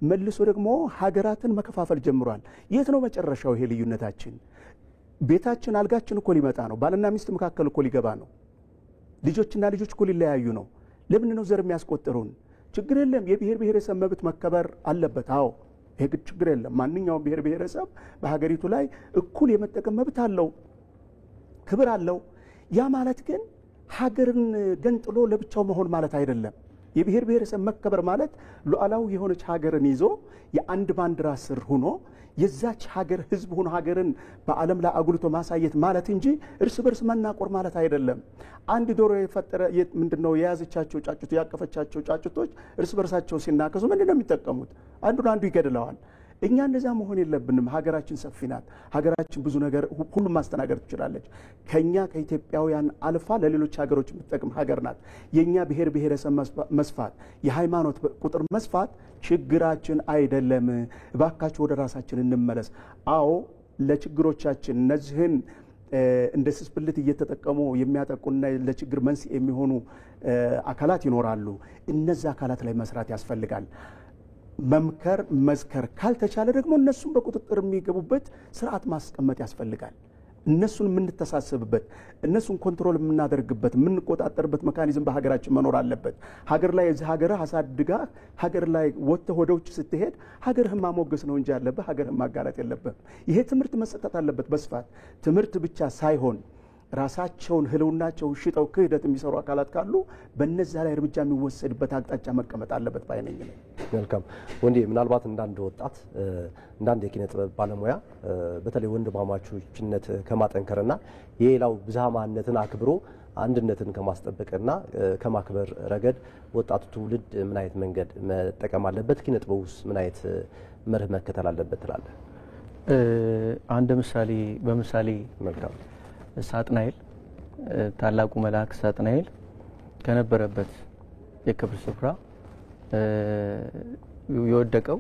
መልሶ ደግሞ ሀገራትን መከፋፈል ጀምሯል። የት ነው መጨረሻው ይሄ ልዩነታችን? ቤታችን አልጋችን እኮ ሊመጣ ነው። ባልና ሚስት መካከል እኮ ሊገባ ነው። ልጆችና ልጆች እኮ ሊለያዩ ነው። ለምን ነው ዘር የሚያስቆጥሩን? ችግር የለም። የብሔር ብሔረሰብ መብት መከበር አለበት። አዎ ይሄ ችግር የለም። ማንኛውም ብሔር ብሔረሰብ በሀገሪቱ ላይ እኩል የመጠቀም መብት አለው፣ ክብር አለው። ያ ማለት ግን ሀገርን ገንጥሎ ለብቻው መሆን ማለት አይደለም። የብሔር ብሔረሰብ መከበር ማለት ሉዓላዊ የሆነች ሀገርን ይዞ የአንድ ባንዲራ ስር ሆኖ የዛች ሀገር ህዝብ ሆኖ ሀገርን በዓለም ላይ አጉልቶ ማሳየት ማለት እንጂ እርስ በርስ መናቆር ማለት አይደለም። አንድ ዶሮ የፈጠረ ምንድነው የያዘቻቸው ጫጩት ያቀፈቻቸው ጫጩቶች እርስ በርሳቸው ሲናከሱ ምንድነው የሚጠቀሙት? አንዱ ይገድለዋል። እኛ እንደዛ መሆን የለብንም። ሀገራችን ሰፊ ናት። ሀገራችን ብዙ ነገር ሁሉም ማስተናገድ ትችላለች። ከኛ ከኢትዮጵያውያን አልፋ ለሌሎች ሀገሮች የምትጠቅም ሀገር ናት። የኛ ብሔር ብሔረሰብ መስፋት፣ የሃይማኖት ቁጥር መስፋት ችግራችን አይደለም። እባካችሁ ወደ ራሳችን እንመለስ። አዎ ለችግሮቻችን እነዚህን እንደ ስስብልት እየተጠቀሙ የሚያጠቁና ለችግር መንስኤ የሚሆኑ አካላት ይኖራሉ። እነዚህ አካላት ላይ መስራት ያስፈልጋል። መምከር መዝከር ካልተቻለ ደግሞ እነሱን በቁጥጥር የሚገቡበት ስርዓት ማስቀመጥ ያስፈልጋል። እነሱን የምንተሳሰብበት እነሱን ኮንትሮል የምናደርግበት የምንቆጣጠርበት መካኒዝም በሀገራችን መኖር አለበት። ሀገር ላይ እዚህ ሀገር አሳድጋ ሀገር ላይ ወጥተህ ወደ ውጭ ስትሄድ ሀገርህን ማሞገስ ነው እንጂ ያለብህ ሀገርህን ማጋለጥ የለብህም። ይሄ ትምህርት መሰጠት አለበት በስፋት። ትምህርት ብቻ ሳይሆን ራሳቸውን ህልውናቸውን ሽጠው ክህደት የሚሰሩ አካላት ካሉ በእነዚያ ላይ እርምጃ የሚወሰድበት አቅጣጫ መቀመጥ አለበት ባይነኝ ነው። መልካም ወንዴ፣ ምናልባት እንዳንድ ወጣት እንዳንድ የኪነ ጥበብ ባለሙያ በተለይ ወንድማማቾችነት ከማጠንከርና የሌላው ብዝሃ ማንነትን አክብሮ አንድነትን ከማስጠበቅና ከማክበር ረገድ ወጣቱ ትውልድ ምን አይነት መንገድ መጠቀም አለበት? ኪነ ጥበቡስ ምን አይነት መርህ መከተል አለበት ትላለህ? አንድ በምሳሌ መልካም ሳጥናኤል ታላቁ መልአክ ሳጥናኤል ከነበረበት የክብር ስፍራ የወደቀው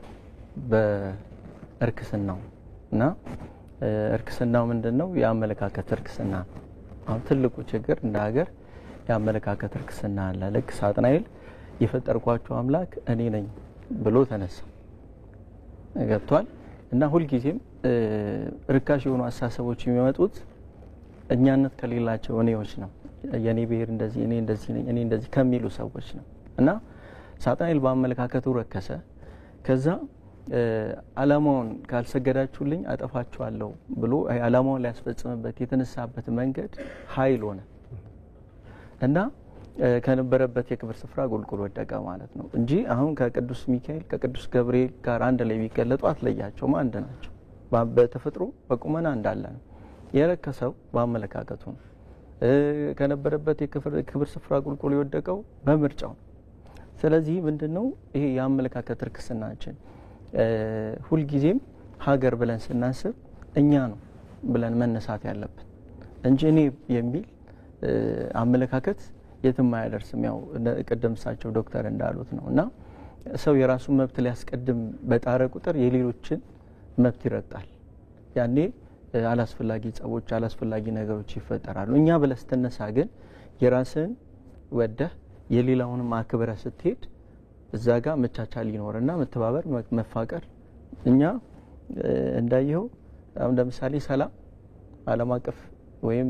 በእርክስናው እና እርክስናው ምንድነው? የአመለካከት እርክስና። አሁን ትልቁ ችግር እንደ ሀገር የአመለካከት እርክስና አለ። ልክ ሳጥናኤል የፈጠርኳቸው አምላክ እኔ ነኝ ብሎ ተነሳ። ገብቷል? እና ሁልጊዜም ርካሽ የሆኑ አስተሳሰቦች የሚመጡት እኛነት ከሌላቸው እኔዎች ነው። የኔ ብሔር እንደዚህ እኔ እንደዚህ ነኝ እኔ እንደዚህ ከሚሉ ሰዎች ነው። እና ሳጥናኤል በአመለካከቱ ረከሰ። ከዛ ዓላማውን ካልሰገዳችሁልኝ አጠፋችኋለሁ ብሎ ዓላማውን ሊያስፈጽምበት የተነሳበት መንገድ ኃይል ሆነ እና ከነበረበት የክብር ስፍራ ጎልጎል ወደቀ ማለት ነው እንጂ አሁን ከቅዱስ ሚካኤል ከቅዱስ ገብርኤል ጋር አንድ ላይ ቢገለጡ አትለያቸውም፣ አንድ ናቸው። በተፈጥሮ በቁመና እንዳለ ነው። የረከሰው በአመለካከቱ ነው። ከነበረበት የክብር ስፍራ ጎልጎል የወደቀው በምርጫው። ስለዚህ ምንድነው ይሄ የአመለካከት ርክስናችን? ሁልጊዜም ሀገር ብለን ስናስብ እኛ ነው ብለን መነሳት ያለብን እንጂ እኔ የሚል አመለካከት የትም አያደርስም። ያው ቅድም እሳቸው ዶክተር እንዳሉት ነው እና ሰው የራሱን መብት ሊያስቀድም በጣረ ቁጥር የሌሎችን መብት ይረግጣል። ያኔ አላስፈላጊ ጸቦች አላስፈላጊ ነገሮች ይፈጠራሉ። እኛ ብለህ ስትነሳ ግን የራስን ወደህ የሌላውንም አክብረህ ስትሄድ እዛ ጋር መቻቻል ይኖርና መተባበር መፋቀር እኛ እንዳየው አሁን ለምሳሌ ሰላም ዓለም አቀፍ ወይም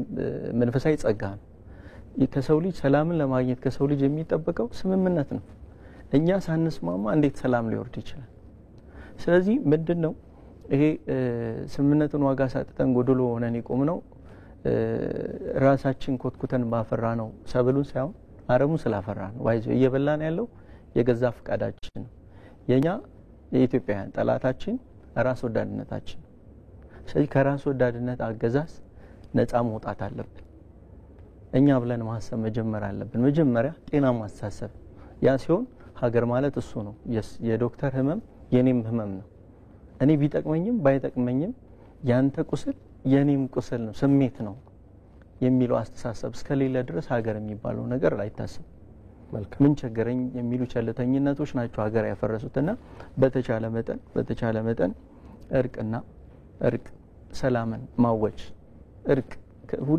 መንፈሳዊ ጸጋ ነው። ከሰው ልጅ ሰላምን ለማግኘት ከሰው ልጅ የሚጠበቀው ስምምነት ነው። እኛ ሳንስማማ እንዴት ሰላም ሊወርድ ይችላል? ስለዚህ ምንድነው ይሄ ስምምነቱን ዋጋ ሳጥተን ጎደሎ ሆነን የቆምነው ራሳችን ኮትኩተን ባፈራ ነው ሰብሉን ሳይሆን አረሙን ስላፈራን ዋይዞ እየበላን ያለው የገዛ ፍቃዳችን ነው። የኛ የኢትዮጵያውያን ጠላታችን ራስ ወዳድነታችን። ስለዚህ ከራስ ወዳድነት አገዛዝ ነፃ መውጣት አለብን። እኛ ብለን ማሰብ መጀመር አለብን። መጀመሪያ ጤናማ አስተሳሰብ። ያ ሲሆን ሀገር ማለት እሱ ነው። የዶክተር ህመም የኔም ህመም ነው። እኔ ቢጠቅመኝም ባይጠቅመኝም ያንተ ቁስል የኔም ቁስል ነው፣ ስሜት ነው የሚለው አስተሳሰብ እስከሌለ ድረስ ሀገር የሚባለው ነገር አይታሰብም። ምን ቸገረኝ የሚሉ ቸልተኝነቶች ናቸው ሀገር ያፈረሱትና በተቻለ መጠን እርቅ ሰላምን ማወጅ እርቅ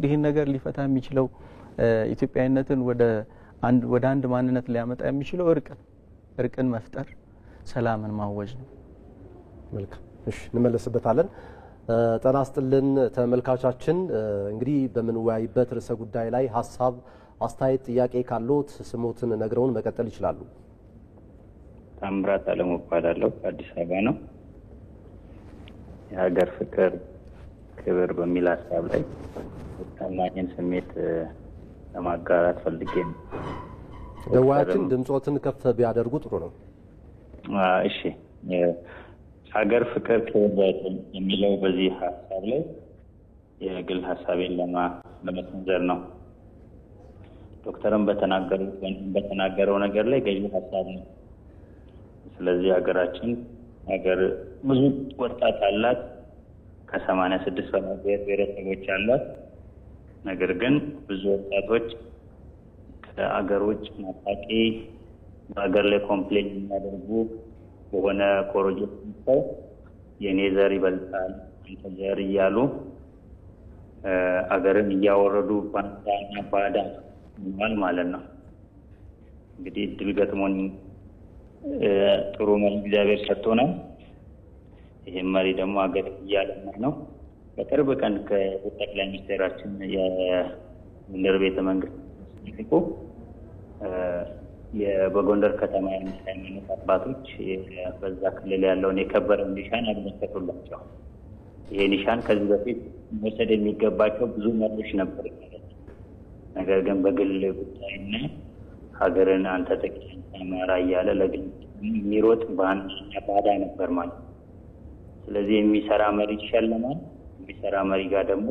ይህን ነገር ሊፈታ የሚችለው ኢትዮጵያዊነትን ወደ አንድ ማንነት ሊያመጣ የሚችለው እርቅን መፍጠር ሰላምን ማወጅ ነው። መልካም እሺ፣ እንመለስበታለን። ጤና ይስጥልን ተመልካቾቻችን። እንግዲህ በምንወያይበት ርዕሰ ጉዳይ ላይ ሀሳብ፣ አስተያየት፣ ጥያቄ ካሉት ስሞትን ነግረውን መቀጠል ይችላሉ። ታምራት አለሙ እባላለሁ። አዲስ አበባ ነው። የሀገር ፍቅር ክብር በሚል ሀሳብ ላይ ታማኝን ስሜት ለማጋራት ፈልጌ ነው። ደዋያችን ድምጾትን ከፍ ቢያደርጉ ጥሩ ነው። እሺ፣ ሀገር ፍቅር ክብር የሚለው በዚህ ሀሳብ ላይ የግል ሀሳቤን ለመሰንዘር ነው። ዶክተርም በተናገረው ነገር ላይ ገዢ ሀሳብ ነው። ስለዚህ ሀገራችን ብዙ ወጣት አላት፣ ከ86 በላይ ብሔረሰቦች አላት። ነገር ግን ብዙ ወጣቶች ከአገር ውጭ ናፋቂ በሀገር ላይ ኮምፕሌን የሚያደርጉ በሆነ ኮሮጆ ሰው የኔ ዘር ይበልጣል አንተ ዘር እያሉ አገርን እያወረዱ ባንዳና ባዳ ማለት ነው። እንግዲህ እድል ገጥሞን ጥሩ መሪ እግዚአብሔር ሰጥቶናል። ይሄን መሪ ደግሞ አገር እያለማ ነው። በቅርብ ቀን ከጠቅላይ ሚኒስትራችን የጎንደር ቤተ መንግስት ሲልኩ በጎንደር ከተማ የሚገኙት አባቶች በዛ ክልል ያለውን የከበረ ኒሻን አግኝተውላቸው ይሄ ኒሻን ከዚህ በፊት መውሰድ የሚገባቸው ብዙ መሪዎች ነበር። ነገር ግን በግል ጉዳይና ሀገርን አንተ ጥቂት አማራ እያለ ለግል የሚሮጥ ባዳ ነበር ማለት። ስለዚህ የሚሰራ መሪ ይሸለማል። የሚሰራ መሪ ጋር ደግሞ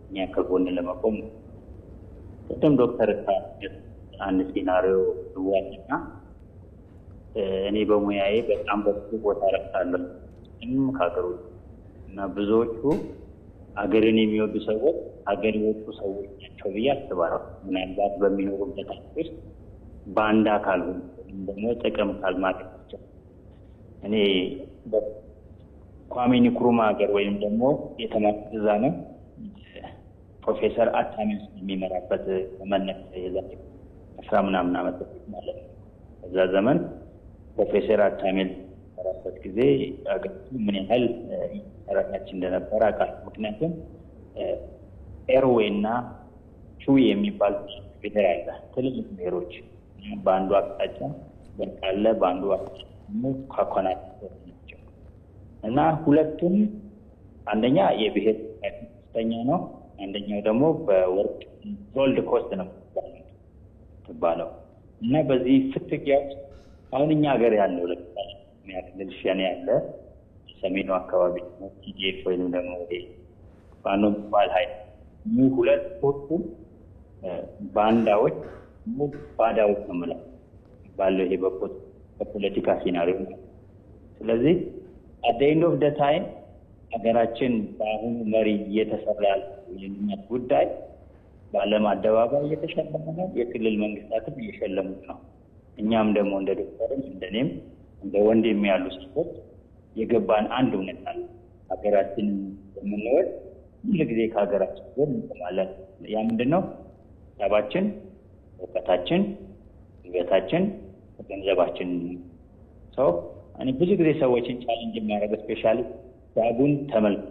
እኛ ከጎን ለመቆም ቅድም ዶክተር አንድ ሲናሪዮ ልዋጭና እኔ በሙያዬ በጣም በብዙ ቦታ ረክታለሁ ከሀገሩ እና ብዙዎቹ ሀገርን የሚወዱ ሰዎች ሀገር የወጡ ሰዎች ናቸው ብዬ አስባለሁ። ምናልባት በሚኖሩበት ውስጥ በአንድ አካል ወይም ደግሞ ጥቅም ካልማቀቸው እኔ ኳሜ ንክሩማ ሀገር ወይም ደግሞ የተማሩት እዛ ነው ፕሮፌሰር አታሚል የሚመራበት መነክ የዛሬ 10 ምናምን ዓመት ማለት ነው። በዛ ዘመን ፕሮፌሰር አታሚል በራበት ጊዜ አገሪቱ ምን ያህል ተራካች እንደነበረ አውቃለሁ። ምክንያቱም ኤርዌይ እና ቹዊ የሚባል ብሔር አለ። ትልልቅ ብሔሮች በአንዱ አቅጣጫ በቃለ በአንዱ አቅጣጫ ካኮናት ናቸው እና ሁለቱም አንደኛ የብሔር ከፍተኛ ነው፣ አንደኛው ደግሞ በወርቅ ጎልድ ኮስት ነው ተባለው እና በዚህ ፍትጊያ አሁን እኛ ሀገር ያለው ለምሳሌ የሚያክል ሸኔ ያለ ሰሜኑ አካባቢ ነው ቲጂኤፍ ወይም ደግሞ ፋኖ ባል ኃይል ሁለት ሶስቱም ባንዳዎች ባዳዎች ነው ማለት ባለው ይሄ በፖለቲካ ሲናሪዮ። ስለዚህ at the end of the time ሀገራችን በአሁኑ መሪ እየተሰራ ያለው ጉዳይ በዓለም አደባባይ እየተሸለመ ነው። የክልል መንግስታትም እየሸለሙት ነው። እኛም ደግሞ እንደ ዶክተርም እንደኔም እንደ ወንድም ያሉ ሰዎች የገባን አንድ እውነት አለ። ሀገራችንን የምንወድ ሁልጊዜ ከሀገራችን ጋር እንቆማለን። ያ ምንድነው? ሀሳባችን፣ እውቀታችን፣ ጉልበታችን ገንዘባችን ሰው እኔ ብዙ ጊዜ ሰዎችን ቻሌንጅ የሚያደርገው ስፔሻሊ ዳጉን ተመልክቶ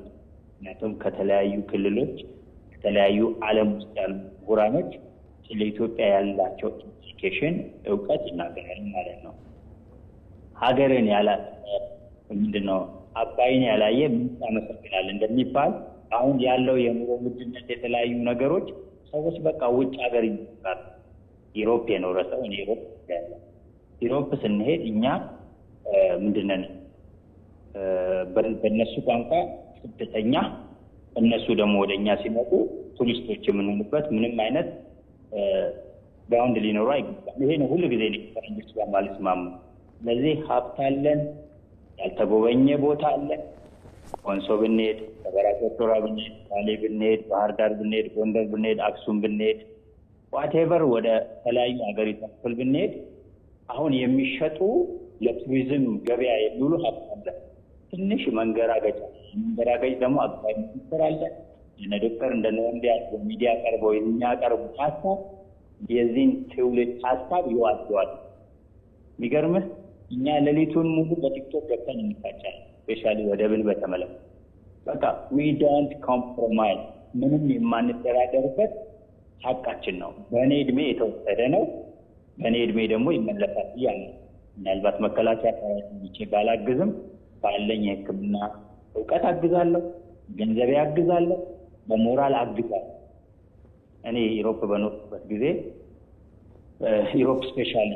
ምክንያቱም ከተለያዩ ክልሎች ከተለያዩ ዓለም ውስጥ ያሉ ምሁራኖች ስለ ኢትዮጵያ ያላቸው ኢምፕሊኬሽን እውቀት ይናገራል ማለት ነው። ሀገርን ምንድነው አባይን ያላየ ምን ያመሰግናል እንደሚባል አሁን ያለው የኑሮ ውድነት የተለያዩ ነገሮች ሰዎች በቃ ውጭ ሀገር ይመጣሉ። ዩሮፕ የኖረ ሰው ዩሮፕ ስንሄድ እኛ ምንድነው በእነሱ ቋንቋ ስደተኛ እነሱ ደግሞ ወደኛ ሲመጡ ቱሪስቶች የምንሆንበት ምንም አይነት ባውንድ ሊኖር አይገባም። ይሄ ነው ሁሉ ጊዜ ፈረንጆች ጋር ማለት ማማ። ስለዚህ ሀብት አለን፣ ያልተጎበኘ ቦታ አለን። ኮንሶ ብንሄድ፣ ተበራቶራ ብንሄድ፣ ባሌ ብንሄድ፣ ባህር ዳር ብንሄድ፣ ጎንደር ብንሄድ፣ አክሱም ብንሄድ፣ ዋቴቨር ወደ ተለያዩ ሀገሪቱ ክፍል ብንሄድ አሁን የሚሸጡ ለቱሪዝም ገበያ የሚውሉ ሀብት አለ። ትንሽ መንገራገጭ ደግሞ አባይ ሚኒስትር አለ። እነ ዶክተር እንደነወንድ ያሉ ሚዲያ ቀርበው የሚያቀርቡ ሀሳብ የዚህን ትውልድ ሀሳብ ይዋደዋል። የሚገርምህ እኛ ሌሊቱን ሙሉ በቲክቶክ ገብተን እንፋጫለን። ስፔሻሊ ወደብን በተመለከተ በቃ ዊ ዶንት ኮምፕሮማይዝ ምንም የማንደራደርበት ሀቃችን ነው። በእኔ እድሜ የተወሰደ ነው። በእኔ እድሜ ደግሞ ይመለሳል ብያለሁ። ምናልባት መከላከያ ሰራዊት ባላግዝም ባለኝ የሕክምና እውቀት አግዛለሁ፣ ገንዘቤ አግዛለሁ፣ በሞራል አግዛለሁ። እኔ ዩሮፕ በኖርኩበት ጊዜ ዩሮፕ ስፔሻሊ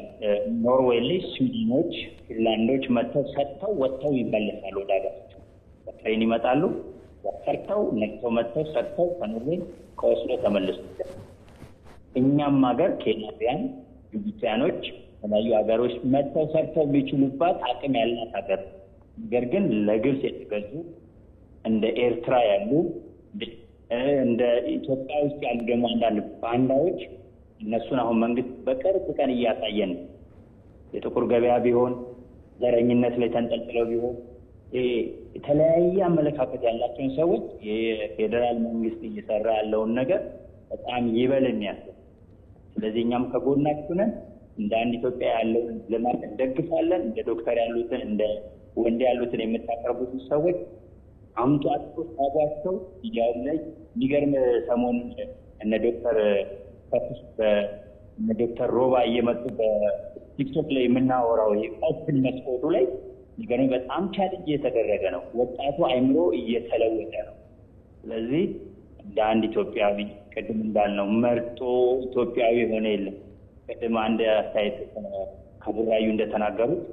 ኖርዌይ ላይ ስዊድኖች፣ ፊንላንዶች መጥተው ሰጥተው ወጥተው ይመለሳሉ ወደ ሀገራቸው። በትሬን ይመጣሉ፣ ሰርተው ነግተው መጥተው ሰጥተው ከኖርዌይ ከኦስሎ ተመልሱ። እኛም ሀገር ኬንያውያን፣ ጅቡቲያኖች፣ የተለያዩ ሀገሮች መጥተው ሰርተው የሚችሉባት አቅም ያላት ሀገር ነገር ግን ለግብጽ የተገዙ እንደ ኤርትራ ያሉ እንደ ኢትዮጵያ ውስጥ ያሉ ደግሞ አንዳንድ ባንዳዎች እነሱን አሁን መንግስት በቅርብ ቀን እያሳየን የጥቁር ገበያ ቢሆን ዘረኝነት ላይ ተንጠልጥለው ቢሆን የተለያየ አመለካከት ያላቸውን ሰዎች የፌዴራል መንግስት እየሰራ ያለውን ነገር በጣም ይበልን ያለው። ስለዚህ እኛም ከጎናችሁ ነን። እንደ አንድ ኢትዮጵያ ያለውን ልማት እንደግፋለን። እንደ ዶክተር ያሉትን እንደ ወንድ ያሉትን የምታቀርቡትን ሰዎች አምጡ አጥቷቸው ሚዲያው ላይ የሚገርም ሰሞኑን እነ ዶክተር ሮባ እየመጡ በቲክቶክ ላይ የምናወራው ኦፕን መስኮቱ ላይ የሚገርም በጣም ቻሌንጅ እየተደረገ ነው። ወጣቱ አይምሮ እየተለወጠ ነው። ስለዚህ እንደ አንድ ኢትዮጵያዊ ቅድም እንዳልነው መርጦ ኢትዮጵያዊ ሆነ የለም። ቅድም አንድ አስተያየት ከቡራዩ እንደተናገሩት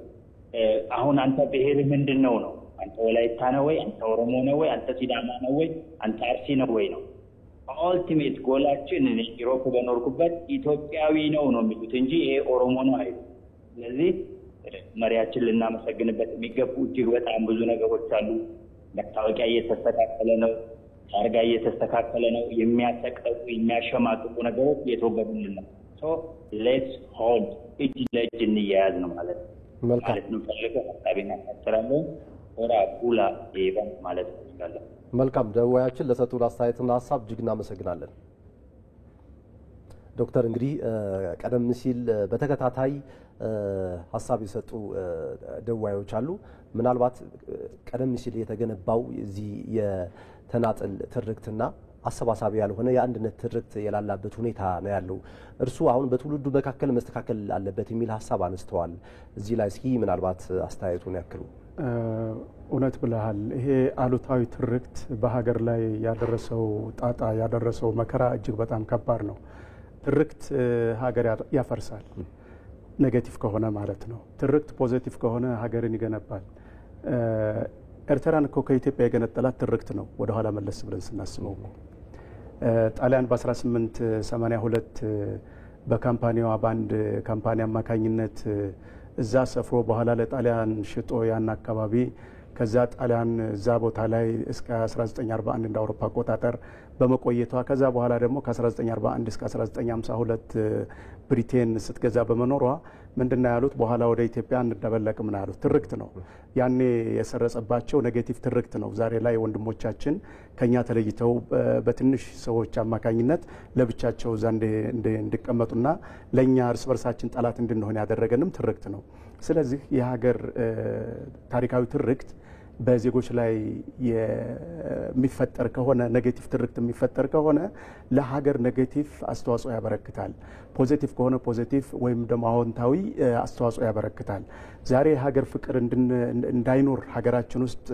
አሁን አንተ ብሔር ምንድን ነው? አንተ ወላይታ ነው ወይ? አንተ ኦሮሞ ነው ወይ? አንተ ሲዳማ ነው ወይ? አንተ አርሲ ነው ወይ ነው? ኦልቲሜት ጎላችን እኔ ዩሮፕ በኖርኩበት ኢትዮጵያዊ ነው የሚሉት እንጂ ይሄ ኦሮሞ ነው አይደል። ስለዚህ መሪያችን ልናመሰግንበት የሚገቡ እጅግ በጣም ብዙ ነገሮች አሉ። መታወቂያ እየተስተካከለ ነው፣ ታርጋ እየተስተካከለ ነው። የሚያሰቀቁ የሚያሸማቅቁ ነገሮች እየተወገዱልን ነው። ሌትስ ሆልድ እጅ ለእጅ እንያያዝ ነው ማለት ነው። ማለት ነው ፈልገው ሀሳቤና ታስተራለሁ ወራ ቡላ ኢቨንት ማለት ነው። መልካም ደዋያችን ለሰጡን አስተያየትና ሀሳብ እጅግ እናመሰግናለን። ዶክተር እንግዲህ ቀደም ሲል በተከታታይ ሀሳብ የሰጡ ደዋዮች አሉ። ምናልባት ቀደም ሲል የተገነባው እዚህ የተናጠል ትርክትና አሰባሳቢ ያልሆነ የአንድነት ትርክት የላላበት ሁኔታ ነው ያለው። እርሱ አሁን በትውልዱ መካከል መስተካከል አለበት የሚል ሀሳብ አነስተዋል። እዚህ ላይ እስኪ ምናልባት አስተያየቱን ያክሉ። እውነት ብለሃል። ይሄ አሉታዊ ትርክት በሀገር ላይ ያደረሰው ጣጣ ያደረሰው መከራ እጅግ በጣም ከባድ ነው። ትርክት ሀገር ያፈርሳል፣ ኔጌቲቭ ከሆነ ማለት ነው። ትርክት ፖዚቲቭ ከሆነ ሀገርን ይገነባል። ኤርትራን እኮ ከኢትዮጵያ የገነጠላት ትርክት ነው። ወደ ኋላ መለስ ብለን ስናስበው ጣሊያን በ1882 በካምፓኒዋ በአንድ ካምፓኒ አማካኝነት እዛ ሰፍሮ በኋላ ለጣሊያን ሽጦ ያን አካባቢ ከዛ ጣሊያን እዛ ቦታ ላይ እስከ 1941 እንደ አውሮፓ አቆጣጠር በመቆየቷ ከዛ በኋላ ደግሞ ከ1941 እስከ 1952 ብሪቴን ስትገዛ በመኖሯ ምንድነው ያሉት? በኋላ ወደ ኢትዮጵያ እንደበለቅም ነው ያሉት። ትርክት ነው ያኔ የሰረጸባቸው ኔጌቲቭ ትርክት ነው። ዛሬ ላይ ወንድሞቻችን ከኛ ተለይተው በትንሽ ሰዎች አማካኝነት ለብቻቸው እዛ እንዲቀመጡና ለኛ እርስ በርሳችን ጠላት እንድንሆን ያደረገንም ትርክት ነው። ስለዚህ የሀገር ታሪካዊ ትርክት በዜጎች ላይ የሚፈጠር ከሆነ ኔጌቲቭ ትርክት የሚፈጠር ከሆነ ለሀገር ኔጌቲቭ አስተዋጽኦ ያበረክታል። ፖዚቲቭ ከሆነ ፖዚቲቭ ወይም ደግሞ አዎንታዊ አስተዋጽኦ ያበረክታል። ዛሬ የሀገር ፍቅር እንዳይኖር ሀገራችን ውስጥ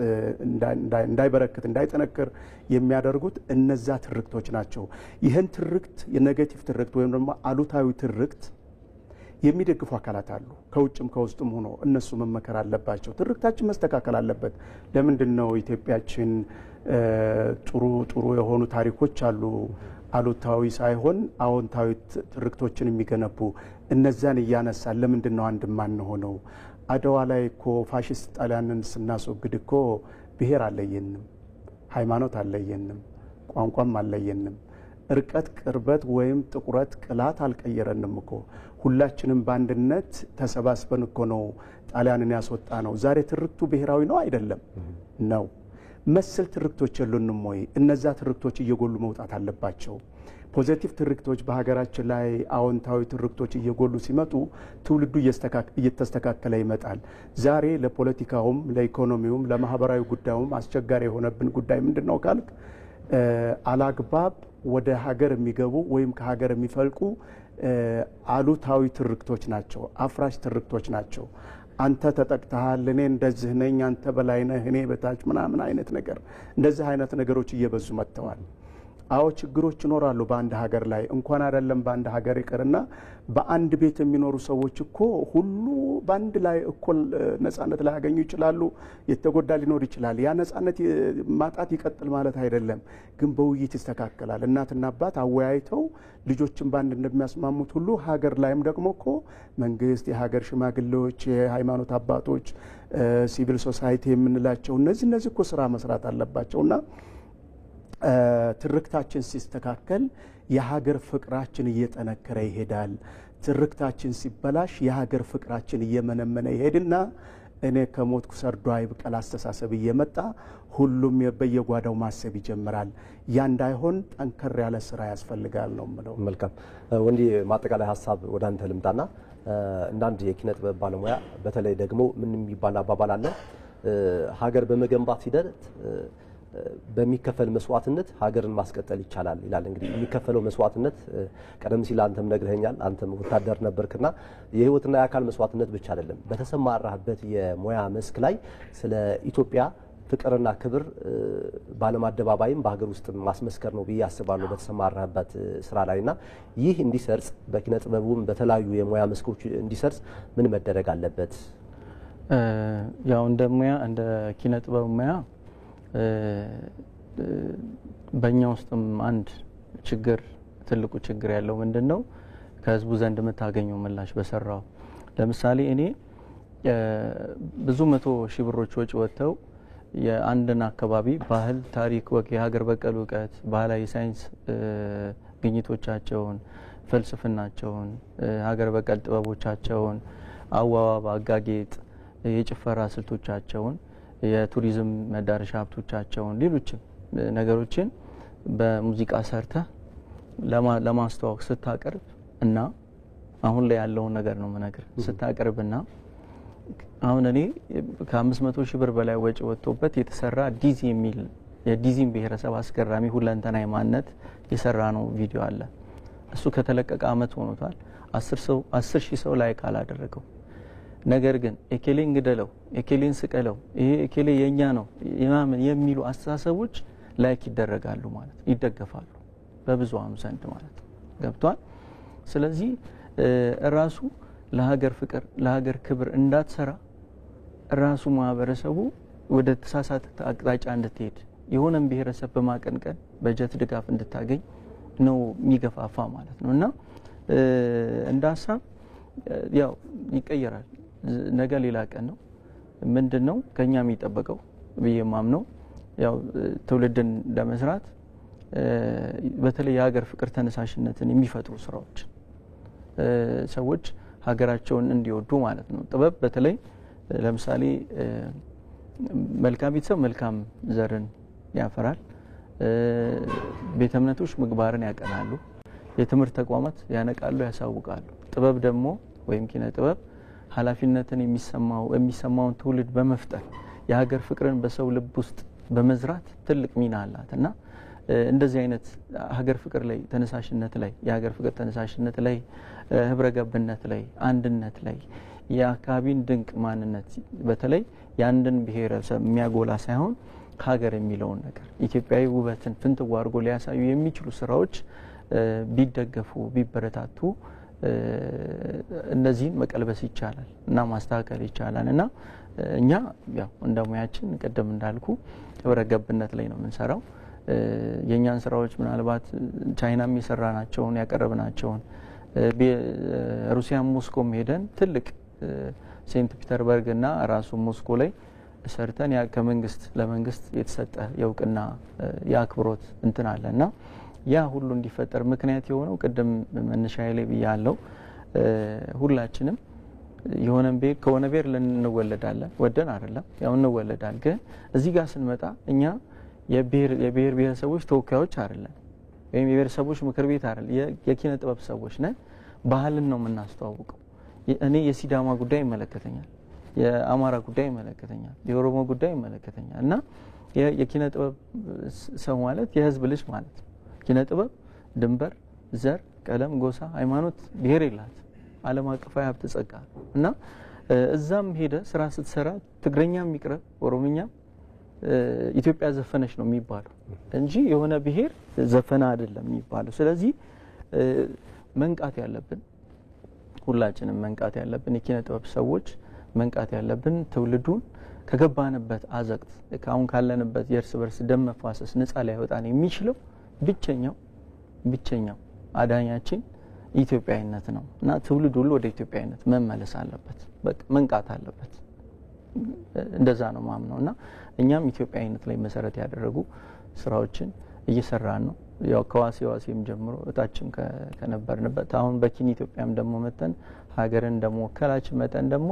እንዳይበረክት እንዳይጠነክር የሚያደርጉት እነዛ ትርክቶች ናቸው። ይህን ትርክት የኔጌቲቭ ትርክት ወይም ደግሞ አሉታዊ ትርክት የሚደግፉ አካላት አሉ። ከውጭም ከውስጥም ሆኖ እነሱ መመከር አለባቸው። ትርክታችን መስተካከል አለበት። ለምንድን ነው ኢትዮጵያችን ጥሩ የሆኑ ታሪኮች አሉ፣ አሉታዊ ሳይሆን አዎንታዊ ትርክቶችን የሚገነቡ እነዛን እያነሳን ለምንድን ነው አንድ ማን ሆነው? አድዋ ላይ እኮ ፋሽስት ጣሊያንን ስናስወግድ እኮ ብሔር አለየንም፣ ሃይማኖት አለየንም፣ ቋንቋም አለየንም። እርቀት ቅርበት ወይም ጥቁረት ቅላት አልቀየረንም እኮ ሁላችንም በአንድነት ተሰባስበን እኮ ነው ጣሊያንን ያስወጣ ነው። ዛሬ ትርክቱ ብሔራዊ ነው አይደለም ነው። መሰል ትርክቶች የሉንም ወይ? እነዛ ትርክቶች እየጎሉ መውጣት አለባቸው። ፖዚቲቭ ትርክቶች በሀገራችን ላይ አዎንታዊ ትርክቶች እየጎሉ ሲመጡ ትውልዱ እየተስተካከለ ይመጣል። ዛሬ ለፖለቲካውም ለኢኮኖሚውም ለማህበራዊ ጉዳዩም አስቸጋሪ የሆነብን ጉዳይ ምንድነው ካልክ አላግባብ ወደ ሀገር የሚገቡ ወይም ከሀገር የሚፈልቁ አሉታዊ ትርክቶች ናቸው፣ አፍራሽ ትርክቶች ናቸው። አንተ ተጠቅተሃል፣ እኔ እንደዚህ ነኝ፣ አንተ በላይ ነህ፣ እኔ በታች ምናምን አይነት ነገር እንደዚህ አይነት ነገሮች እየበዙ መጥተዋል። አዎ ችግሮች ይኖራሉ በአንድ ሀገር ላይ እንኳን አይደለም በአንድ ሀገር ይቅርና በአንድ ቤት የሚኖሩ ሰዎች እኮ ሁሉ በአንድ ላይ እኩል ነጻነት ላይ ያገኙ ይችላሉ። የተጎዳ ሊኖር ይችላል። ያ ነጻነት ማጣት ይቀጥል ማለት አይደለም፣ ግን በውይይት ይስተካከላል። እናትና አባት አወያይተው ልጆችን በአንድ እንደሚያስማሙት ሁሉ ሀገር ላይም ደግሞ እኮ መንግስት፣ የሀገር ሽማግሌዎች፣ የሃይማኖት አባቶች፣ ሲቪል ሶሳይቲ የምንላቸው እነዚህ እኮ ስራ መስራት አለባቸውና ትርክታችን ሲስተካከል የሀገር ፍቅራችን እየጠነከረ ይሄዳል። ትርክታችን ሲበላሽ የሀገር ፍቅራችን እየመነመነ ይሄድና እኔ ከሞትኩ ሰርዶ አይብቀል አስተሳሰብ እየመጣ ሁሉም በየጓዳው ማሰብ ይጀምራል። ያ እንዳይሆን ጠንከር ያለ ስራ ያስፈልጋል ነው የምለው። መልካም ወንዲ፣ ማጠቃላይ ሀሳብ ወደ አንተ ልምጣና እንዳንድ የኪነ ጥበብ ባለሙያ በተለይ ደግሞ ምን የሚባል አባባል አለ፣ ሀገር በመገንባት ሂደት በሚከፈል መስዋዕትነት ሀገርን ማስቀጠል ይቻላል ይላል። እንግዲህ የሚከፈለው መስዋዕትነት ቀደም ሲል አንተም ነግረኛል፣ አንተም ወታደር ነበርክና የህይወትና የአካል መስዋዕትነት ብቻ አይደለም። በተሰማራህበት የሙያ መስክ ላይ ስለ ኢትዮጵያ ፍቅርና ክብር በዓለም አደባባይም በሀገር ውስጥ ማስመስከር ነው ብዬ አስባለሁ በተሰማራህበት ስራ ላይና ይህ እንዲሰርጽ በኪነ ጥበቡም በተለያዩ የሙያ መስኮች እንዲሰርጽ ምን መደረግ አለበት? ያው እንደ ሙያ እንደ ኪነ ጥበብ ሙያ በእኛ ውስጥም አንድ ችግር ትልቁ ችግር ያለው ምንድነው? ከህዝቡ ዘንድ የምታገኘው ምላሽ በሰራው ለምሳሌ እኔ ብዙ 100 ሺህ ብሮች ወጪ ወጥተው የአንድን አካባቢ ባህል፣ ታሪክ፣ ወግ፣ የሀገር በቀል እውቀት፣ ባህላዊ ሳይንስ ግኝቶቻቸውን፣ ፍልስፍናቸውን፣ ሀገር በቀል ጥበቦቻቸውን፣ አዋዋብ፣ አጋጌጥ፣ የጭፈራ ስልቶቻቸውን፣ የቱሪዝም መዳረሻ ሀብቶቻቸውን፣ ሌሎችም ነገሮችን በሙዚቃ ሰርተ ለማስተዋወቅ ስታቀርብ እና አሁን ላይ ያለውን ነገር ነው መነገር ስታቀርብና አሁን እኔ ከ500 ሺህ ብር በላይ ወጪ ወጥቶበት የተሰራ ዲዚ የሚል የዲዚን ብሔረሰብ አስገራሚ ሁለንተናዊ ማንነት የሰራ ነው ቪዲዮ አለ። እሱ ከተለቀቀ አመት ሆኖታል። 10 ሺህ ሰው ላይክ አላደረገው። ነገር ግን ኤኬሌን ግደለው፣ ኤኬሌን ስቀለው፣ ይሄ ኤኬሌ የኛ ነው የማምን የሚሉ አስተሳሰቦች ላይክ ይደረጋሉ ማለት ይደገፋሉ በብዙሃኑ ዘንድ ማለት ገብቷል። ስለዚህ ራሱ ለሀገር ፍቅር ለሀገር ክብር እንዳትሰራ ራሱ ማህበረሰቡ ወደ ተሳሳተ አቅጣጫ እንድትሄድ የሆነን ብሔረሰብ በማቀንቀን በጀት ድጋፍ እንድታገኝ ነው የሚገፋፋ ማለት ነውና እንደ ሀሳብ ያው ይቀየራል። ነገ ሌላ ቀን ነው። ምንድነው ከኛ የሚጠበቀው? ብዬ ማምነው ያው ትውልድን ለመስራት በተለይ የሀገር ፍቅር ተነሳሽነትን የሚፈጥሩ ስራዎች ሰዎች ሀገራቸውን እንዲወዱ ማለት ነው። ጥበብ በተለይ ለምሳሌ መልካም ቤተሰብ መልካም ዘርን ያፈራል። ቤተ እምነቶች ምግባርን ያቀናሉ። የትምህርት ተቋማት ያነቃሉ፣ ያሳውቃሉ። ጥበብ ደግሞ ወይም ኪነ ጥበብ ኃላፊነትን የሚሰማውን ትውልድ በመፍጠር የሀገር ፍቅርን በሰው ልብ ውስጥ በመዝራት ትልቅ ሚና አላት እና እንደዚህ አይነት ሀገር ፍቅር ላይ ተነሳሽነት ላይ የሀገር ፍቅር ተነሳሽነት ላይ ህብረ ገብነት ላይ አንድነት ላይ የአካባቢን ድንቅ ማንነት በተለይ የአንድን ብሔረሰብ የሚያጎላ ሳይሆን ሀገር የሚለውን ነገር ኢትዮጵያዊ ውበትን ፍንትው አድርጎ ሊያሳዩ የሚችሉ ስራዎች ቢደገፉ ቢበረታቱ እነዚህን መቀልበስ ይቻላል እና ማስተካከል ይቻላል እና እኛ ያው እንደ ሙያችን ቀደም እንዳልኩ ህብረ ገብነት ላይ ነው የምንሰራው። የኛን ስራዎች ምናልባት ቻይናም የሰራናቸውን ያቀረብናቸውን ሩሲያ ሞስኮም ሄደን ትልቅ ሴንት ፒተርበርግ እና ራሱ ሞስኮ ላይ ሰርተን ያ ከመንግስት ለመንግስት የተሰጠ የውቅና የአክብሮት እንትን አለና ያ ሁሉ እንዲፈጠር ምክንያት የሆነው ቅድም መነሻዬ ላይ ብያለሁ። ሁላችንም የሆነን ቤት ከሆነ ቤት ልንወለዳለን ወደን አይደለም ያው እንወለዳል። ግን እዚህ ጋር ስንመጣ እኛ የብሔር ብሔረሰቦች ተወካዮች አይደለም ወይም የብሔረሰቦች ምክር ቤት አይደለም፣ የኪነ ጥበብ ሰዎች ነን። ባህልን ነው የምናስተዋውቀው። እኔ የሲዳማ ጉዳይ ይመለከተኛል፣ የአማራ ጉዳይ ይመለከተኛል፣ የኦሮሞ ጉዳይ ይመለከተኛል እና የኪነ ጥበብ ሰው ማለት የህዝብ ልጅ ማለት ነው። ኪነ ጥበብ ድንበር፣ ዘር፣ ቀለም፣ ጎሳ፣ ሃይማኖት፣ ብሔር የላት ዓለም አቀፋዊ ሀብት ጸጋ እና እዛም ሄደ ስራ ስትሰራ ትግረኛም ይቅረብ ኦሮምኛም ኢትዮጵያ ዘፈነች ነው የሚባለው እንጂ የሆነ ብሔር ዘፈና አይደለም የሚባለው። ስለዚህ መንቃት ያለብን ሁላችንም መንቃት ያለብን የኪነ ጥበብ ሰዎች መንቃት ያለብን ትውልዱን ከገባንበት አዘቅት ካሁን ካለንበት የእርስ በርስ ደም መፋሰስ ነፃ ሊያወጣን የሚችለው ብቸኛው አዳኛችን ኢትዮጵያዊነት ነው እና ትውልድ ሁሉ ወደ ኢትዮጵያዊነት መመለስ አለበት። በቃ መንቃት አለበት። እንደዛ ነው ማምነው እና እኛም ኢትዮጵያዊነት ላይ መሰረት ያደረጉ ስራዎችን እየሰራን ነው። ያው ከዋሴም ጀምሮ እታችን ከነበርንበት አሁን በኪን ኢትዮጵያም ደግሞ መተን ሀገርን ደግሞ ወከላችን መተን ደግሞ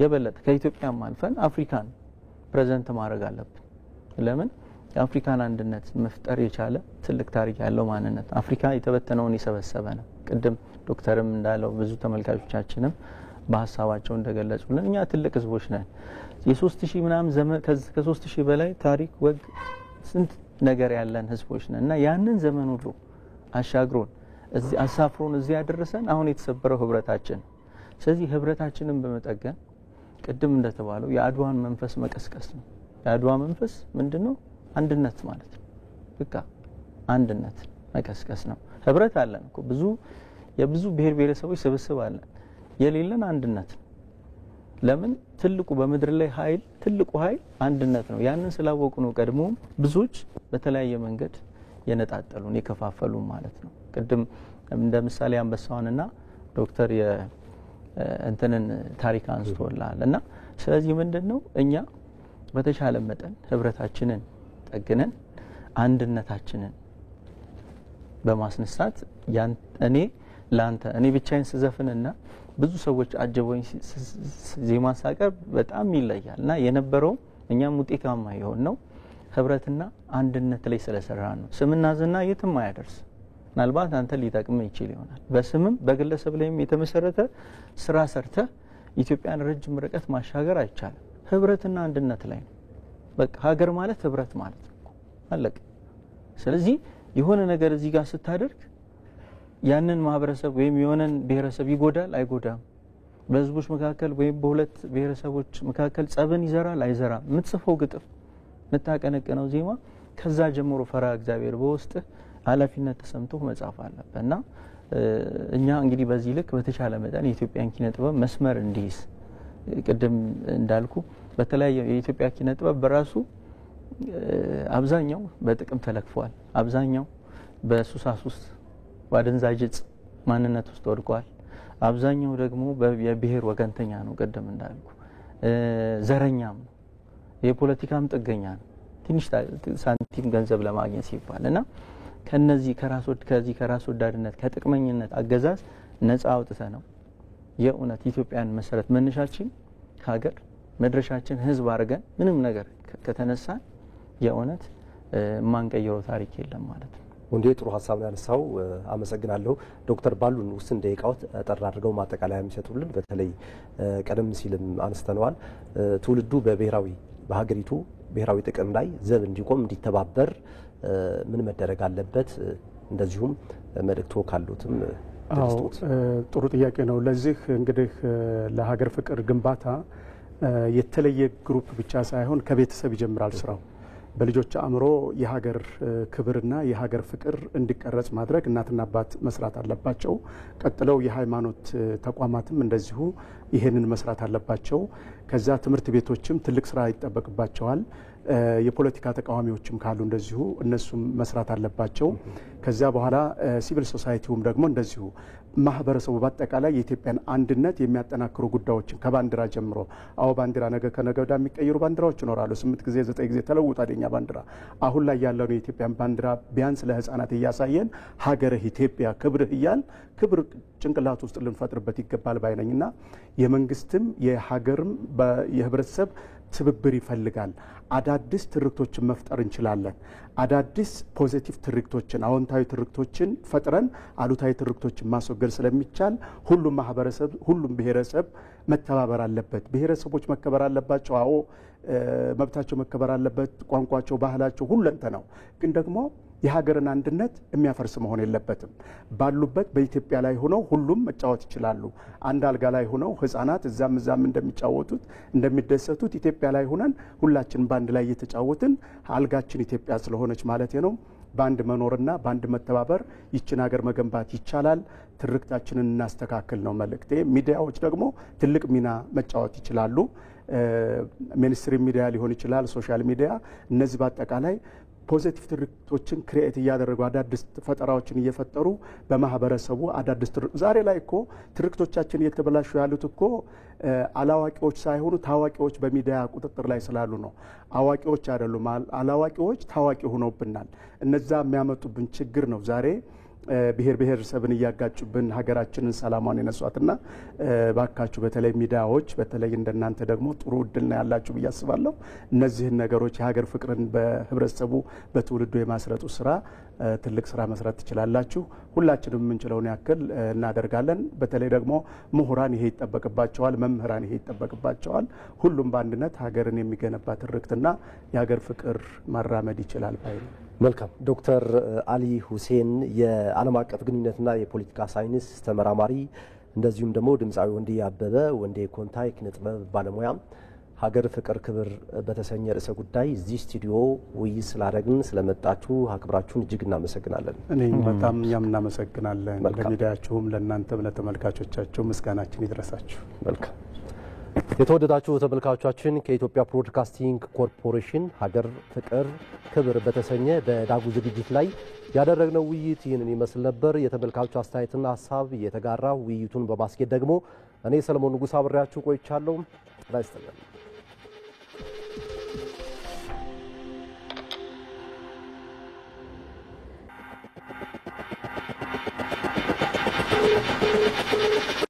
የበለጠ ከኢትዮጵያም አልፈን አፍሪካን ፕሬዘንት ማድረግ አለብን። ለምን የአፍሪካን አንድነት መፍጠር የቻለ ትልቅ ታሪክ ያለው ማንነት አፍሪካ የተበተነውን የሰበሰበ ነው። ቅድም ዶክተርም እንዳለው ብዙ ተመልካቾቻችንም በሀሳባቸው እንደገለጹልን እኛ ትልቅ ህዝቦች ነን። የ3000 ምናምን ዘመን ከ3000 በላይ ታሪክ ወግ ስንት ነገር ያለን ህዝቦች ነን እና ያንን ዘመን ሁሉ አሻግሮን እዚህ አሳፍሮን እዚህ ያደረሰን አሁን የተሰበረው ህብረታችን። ስለዚህ ህብረታችንን በመጠገን ቅድም እንደተባለው የአድዋን መንፈስ መቀስቀስ ነው። የአድዋ መንፈስ ምንድነው? አንድነት ማለት ነው። በቃ አንድነት መቀስቀስ ነው። ህብረት አለን እኮ የብዙ ብሔር ብሔረሰቦች ስብስብ አለን። የሌለን አንድነት ነው። ለምን ትልቁ በመድር ላይ ትልቁ ኃይል አንድነት ነው። ያንን ስላወቁ ነው ቀድሞም ብዙዎች በተለያየ መንገድ የነጣጠሉን የከፋፈሉ ማለት ነው። ቅድም እንደ ምሳሌ አንበሳውንና ዶክተር እንትንን ታሪክ አንስቶላል እና ስለዚህ ምንድነው እኛ በተሻለ መጠን ህብረታችንን ጠግነን አንድነታችንን በማስነሳት እኔ ብቻዬን ስዘፍንና ብዙ ሰዎች አጀበውኝ ዜማ ሳቀርብ በጣም ይለያል እና የነበረው እኛም ውጤታማ ይሆን ነው ህብረትና አንድነት ላይ ስለሰራ ነው። ስምና ዝና የትም አያደርስ። ምናልባት አንተ ሊጠቅም ይችል ይሆናል። በስምም በግለሰብ ላይም የተመሰረተ ስራ ሰርተ ኢትዮጵያን ረጅም ርቀት ማሻገር አይቻልም። ህብረትና አንድነት ላይ ነው። በቃ ሀገር ማለት ህብረት ማለት ነው። አለቀ። ስለዚህ የሆነ ነገር እዚህ ጋር ስታደርግ ያንን ማህበረሰብ ወይም የሆነን ብሔረሰብ ይጎዳል አይጎዳም፣ በህዝቦች መካከል ወይም በሁለት ብሔረሰቦች መካከል ጸብን ይዘራል አይዘራም፣ የምትጽፈው ግጥም የምታቀነቅነው ዜማ ከዛ ጀምሮ ፈራ እግዚአብሔር በውስጥ ኃላፊነት ተሰምቶ መጻፍ አለበትና እኛ እንግዲህ በዚህ ልክ በተቻለ መጠን የኢትዮጵያን ኪነ ጥበብ መስመር እንዲይዝ ቅድም እንዳልኩ በተለያየ የኢትዮጵያ ኪነ ጥበብ በራሱ አብዛኛው በጥቅም ተለክፏል። አብዛኛው በሱሳሱስ በአደንዛዥ እጽ ማንነት ውስጥ ወድቋል። አብዛኛው ደግሞ የብሔር ወገንተኛ ነው። ቅድም እንዳልኩ ዘረኛም ነው። የፖለቲካም ጥገኛ ነው ትንሽ ሳንቲም ገንዘብ ለማግኘት ሲባል እና ከዚህ ከራስ ወዳድነት ከጥቅመኝነት አገዛዝ ነፃ አውጥተ ነው የእውነት ኢትዮጵያን መሰረት መነሻችን ሀገር መድረሻችን ህዝብ አድርገን ምንም ነገር ከተነሳ የእውነት ማንቀይረው ታሪክ የለም ማለት ነው። ወንዴ ጥሩ ሀሳብ ያነሳው አመሰግናለሁ። ዶክተር ባሉን ውስን ደቂቃዎች ጠራ አድርገው ማጠቃለያ የሚሰጡልን በተለይ ቀደም ሲልም አንስተነዋል ትውልዱ በሀገሪቱ ብሔራዊ ጥቅም ላይ ዘብ እንዲቆም እንዲተባበር ምን መደረግ አለበት እንደዚሁም መልእክቶ ካሉትም ጥሩ ጥያቄ ነው። ለዚህ እንግዲህ ለሀገር ፍቅር ግንባታ የተለየ ግሩፕ ብቻ ሳይሆን ከቤተሰብ ይጀምራል ስራው። በልጆች አእምሮ የሀገር ክብርና የሀገር ፍቅር እንዲቀረጽ ማድረግ እናትና አባት መስራት አለባቸው። ቀጥለው የሃይማኖት ተቋማትም እንደዚሁ ይሄንን መስራት አለባቸው። ከዛ ትምህርት ቤቶችም ትልቅ ስራ ይጠበቅባቸዋል። የፖለቲካ ተቃዋሚዎችም ካሉ እንደዚሁ እነሱም መስራት አለባቸው። ከዛ በኋላ ሲቪል ሶሳይቲውም ደግሞ እንደዚሁ ማህበረሰቡ በአጠቃላይ የኢትዮጵያን አንድነት የሚያጠናክሩ ጉዳዮችን ከባንዲራ ጀምሮ ባንዲራ ነገ ከነገ ወዲያ የሚቀይሩ ባንዲራዎች ይኖራሉ። 8 ጊዜ 9 ጊዜ ተለውጧል የኛ ባንዲራ። አሁን ላይ ያለውን የኢትዮጵያን ባንዲራ ቢያንስ ለህፃናት እያሳየን ሀገርህ ኢትዮጵያ ክብርህ እያል ክብር ጭንቅላት ውስጥ ልንፈጥርበት ይገባል ባይነኝና የመንግስትም የሀገርም የህብረተሰብ ትብብር ይፈልጋል። አዳዲስ ትርክቶችን መፍጠር እንችላለን። አዳዲስ ፖዚቲቭ ትርክቶችን አዎንታዊ ትርክቶችን ፈጥረን አሉታዊ ትርክቶችን ማስወገድ ስለሚቻል ሁሉም ማህበረሰብ ሁሉም ብሔረሰብ መተባበር አለበት። ብሔረሰቦች መከበር አለባቸው። መብታቸው መከበር አለበት። ቋንቋቸው፣ ባህላቸው ሁለንተናው ግን ደግሞ የሀገርን አንድነት የሚያፈርስ መሆን የለበትም። ባሉበት በኢትዮጵያ ላይ ሆነው ሁሉም መጫወት ይችላሉ። አንድ አልጋ ላይ ሆነው ህፃናት እዛም እንደሚጫወቱት እንደሚደሰቱት ኢትዮጵያ ላይ ሆነን ሁላችን ባንድ ላይ እየተጫወትን አልጋችን ኢትዮጵያ ስለሆነች ማለት ነው ባንድ መኖርና ባንድ መተባበር ይችን ሀገር መገንባት ይቻላል። ትርክታችንን እናስተካክል ነው መልእክቴ። ሚዲያዎች ደግሞ ትልቅ ሚና መጫወት ይችላሉ። ሚኒስትሪ ሚዲያ ሊሆን ይችላል፣ ሶሻል ሚዲያ። እነዚህ በአጠቃላይ ፖዚቲቭ ትርክቶችን ክሬኤት እያደረጉ አዳዲስ ፈጠራዎችን እየፈጠሩ በማህበረሰቡ አዳዲስ ዛሬ ላይ እኮ ትርክቶቻችን እየተበላሹ ያሉት እኮ አላዋቂዎች ሳይሆኑ ታዋቂዎች በሚዲያ ቁጥጥር ላይ ስላሉ ነው። አዋቂዎች አይደሉም፣ አላዋቂዎች ታዋቂ ሆነውብናል። እነዛ የሚያመጡብን ችግር ነው ዛሬ ብሔረሰብን እያጋጩብን ሀገራችንን ሰላሟን የነሷትና ባካችሁ በተለይ ሚዲያዎች በተለይ እንደናንተ ደግሞ ጥሩ እድል ነው ያላችሁ ብዬ አስባለሁ። እነዚህን ነገሮች የሀገር ፍቅርን በህብረተሰቡ በትውልዱ የማስረጡ ስራ ትልቅ ስራ መስራት ትችላላችሁ። ሁላችንም የምንችለውን ያክል እናደርጋለን። በተለይ ደግሞ ምሁራን ይሄ ይጠበቅባቸዋል፣ መምህራን ይሄ ይጠበቅባቸዋል። ሁሉም በአንድነት ሀገርን የሚገነባ ትርክትና የሀገር ፍቅር ማራመድ ይችላል ባይ ነው። መልካም። ዶክተር አሊ ሁሴን የዓለም አቀፍ ግንኙነትና የፖለቲካ ሳይንስ ተመራማሪ እንደዚሁም ደግሞ ድምፃዊ ወንዴ አበበ ወንዴ ኮንታ የኪነ ጥበብ ባለሙያ ሀገር ፍቅር ክብር በተሰኘ ርዕሰ ጉዳይ እዚህ ስቱዲዮ ውይይት ስላደረግን ስለመጣችሁ አክብራችሁን እጅግ እናመሰግናለን። እኔም በጣም እኛም እናመሰግናለን። ለሚዲያችሁም ለእናንተም ለተመልካቾቻችሁ ምስጋናችን ይድረሳችሁ። መልካም። የተወደዳችሁ ተመልካቾቻችን ከኢትዮጵያ ብሮድካስቲንግ ኮርፖሬሽን ሀገር ፍቅር ክብር በተሰኘ በዳጉ ዝግጅት ላይ ያደረግነው ውይይት ይህንን ይመስል ነበር። የተመልካቾች አስተያየትና ሀሳብ የተጋራ ውይይቱን በማስኬድ ደግሞ እኔ ሰለሞን ንጉስ አብሬያችሁ ቆይቻለሁ። ላይስተላል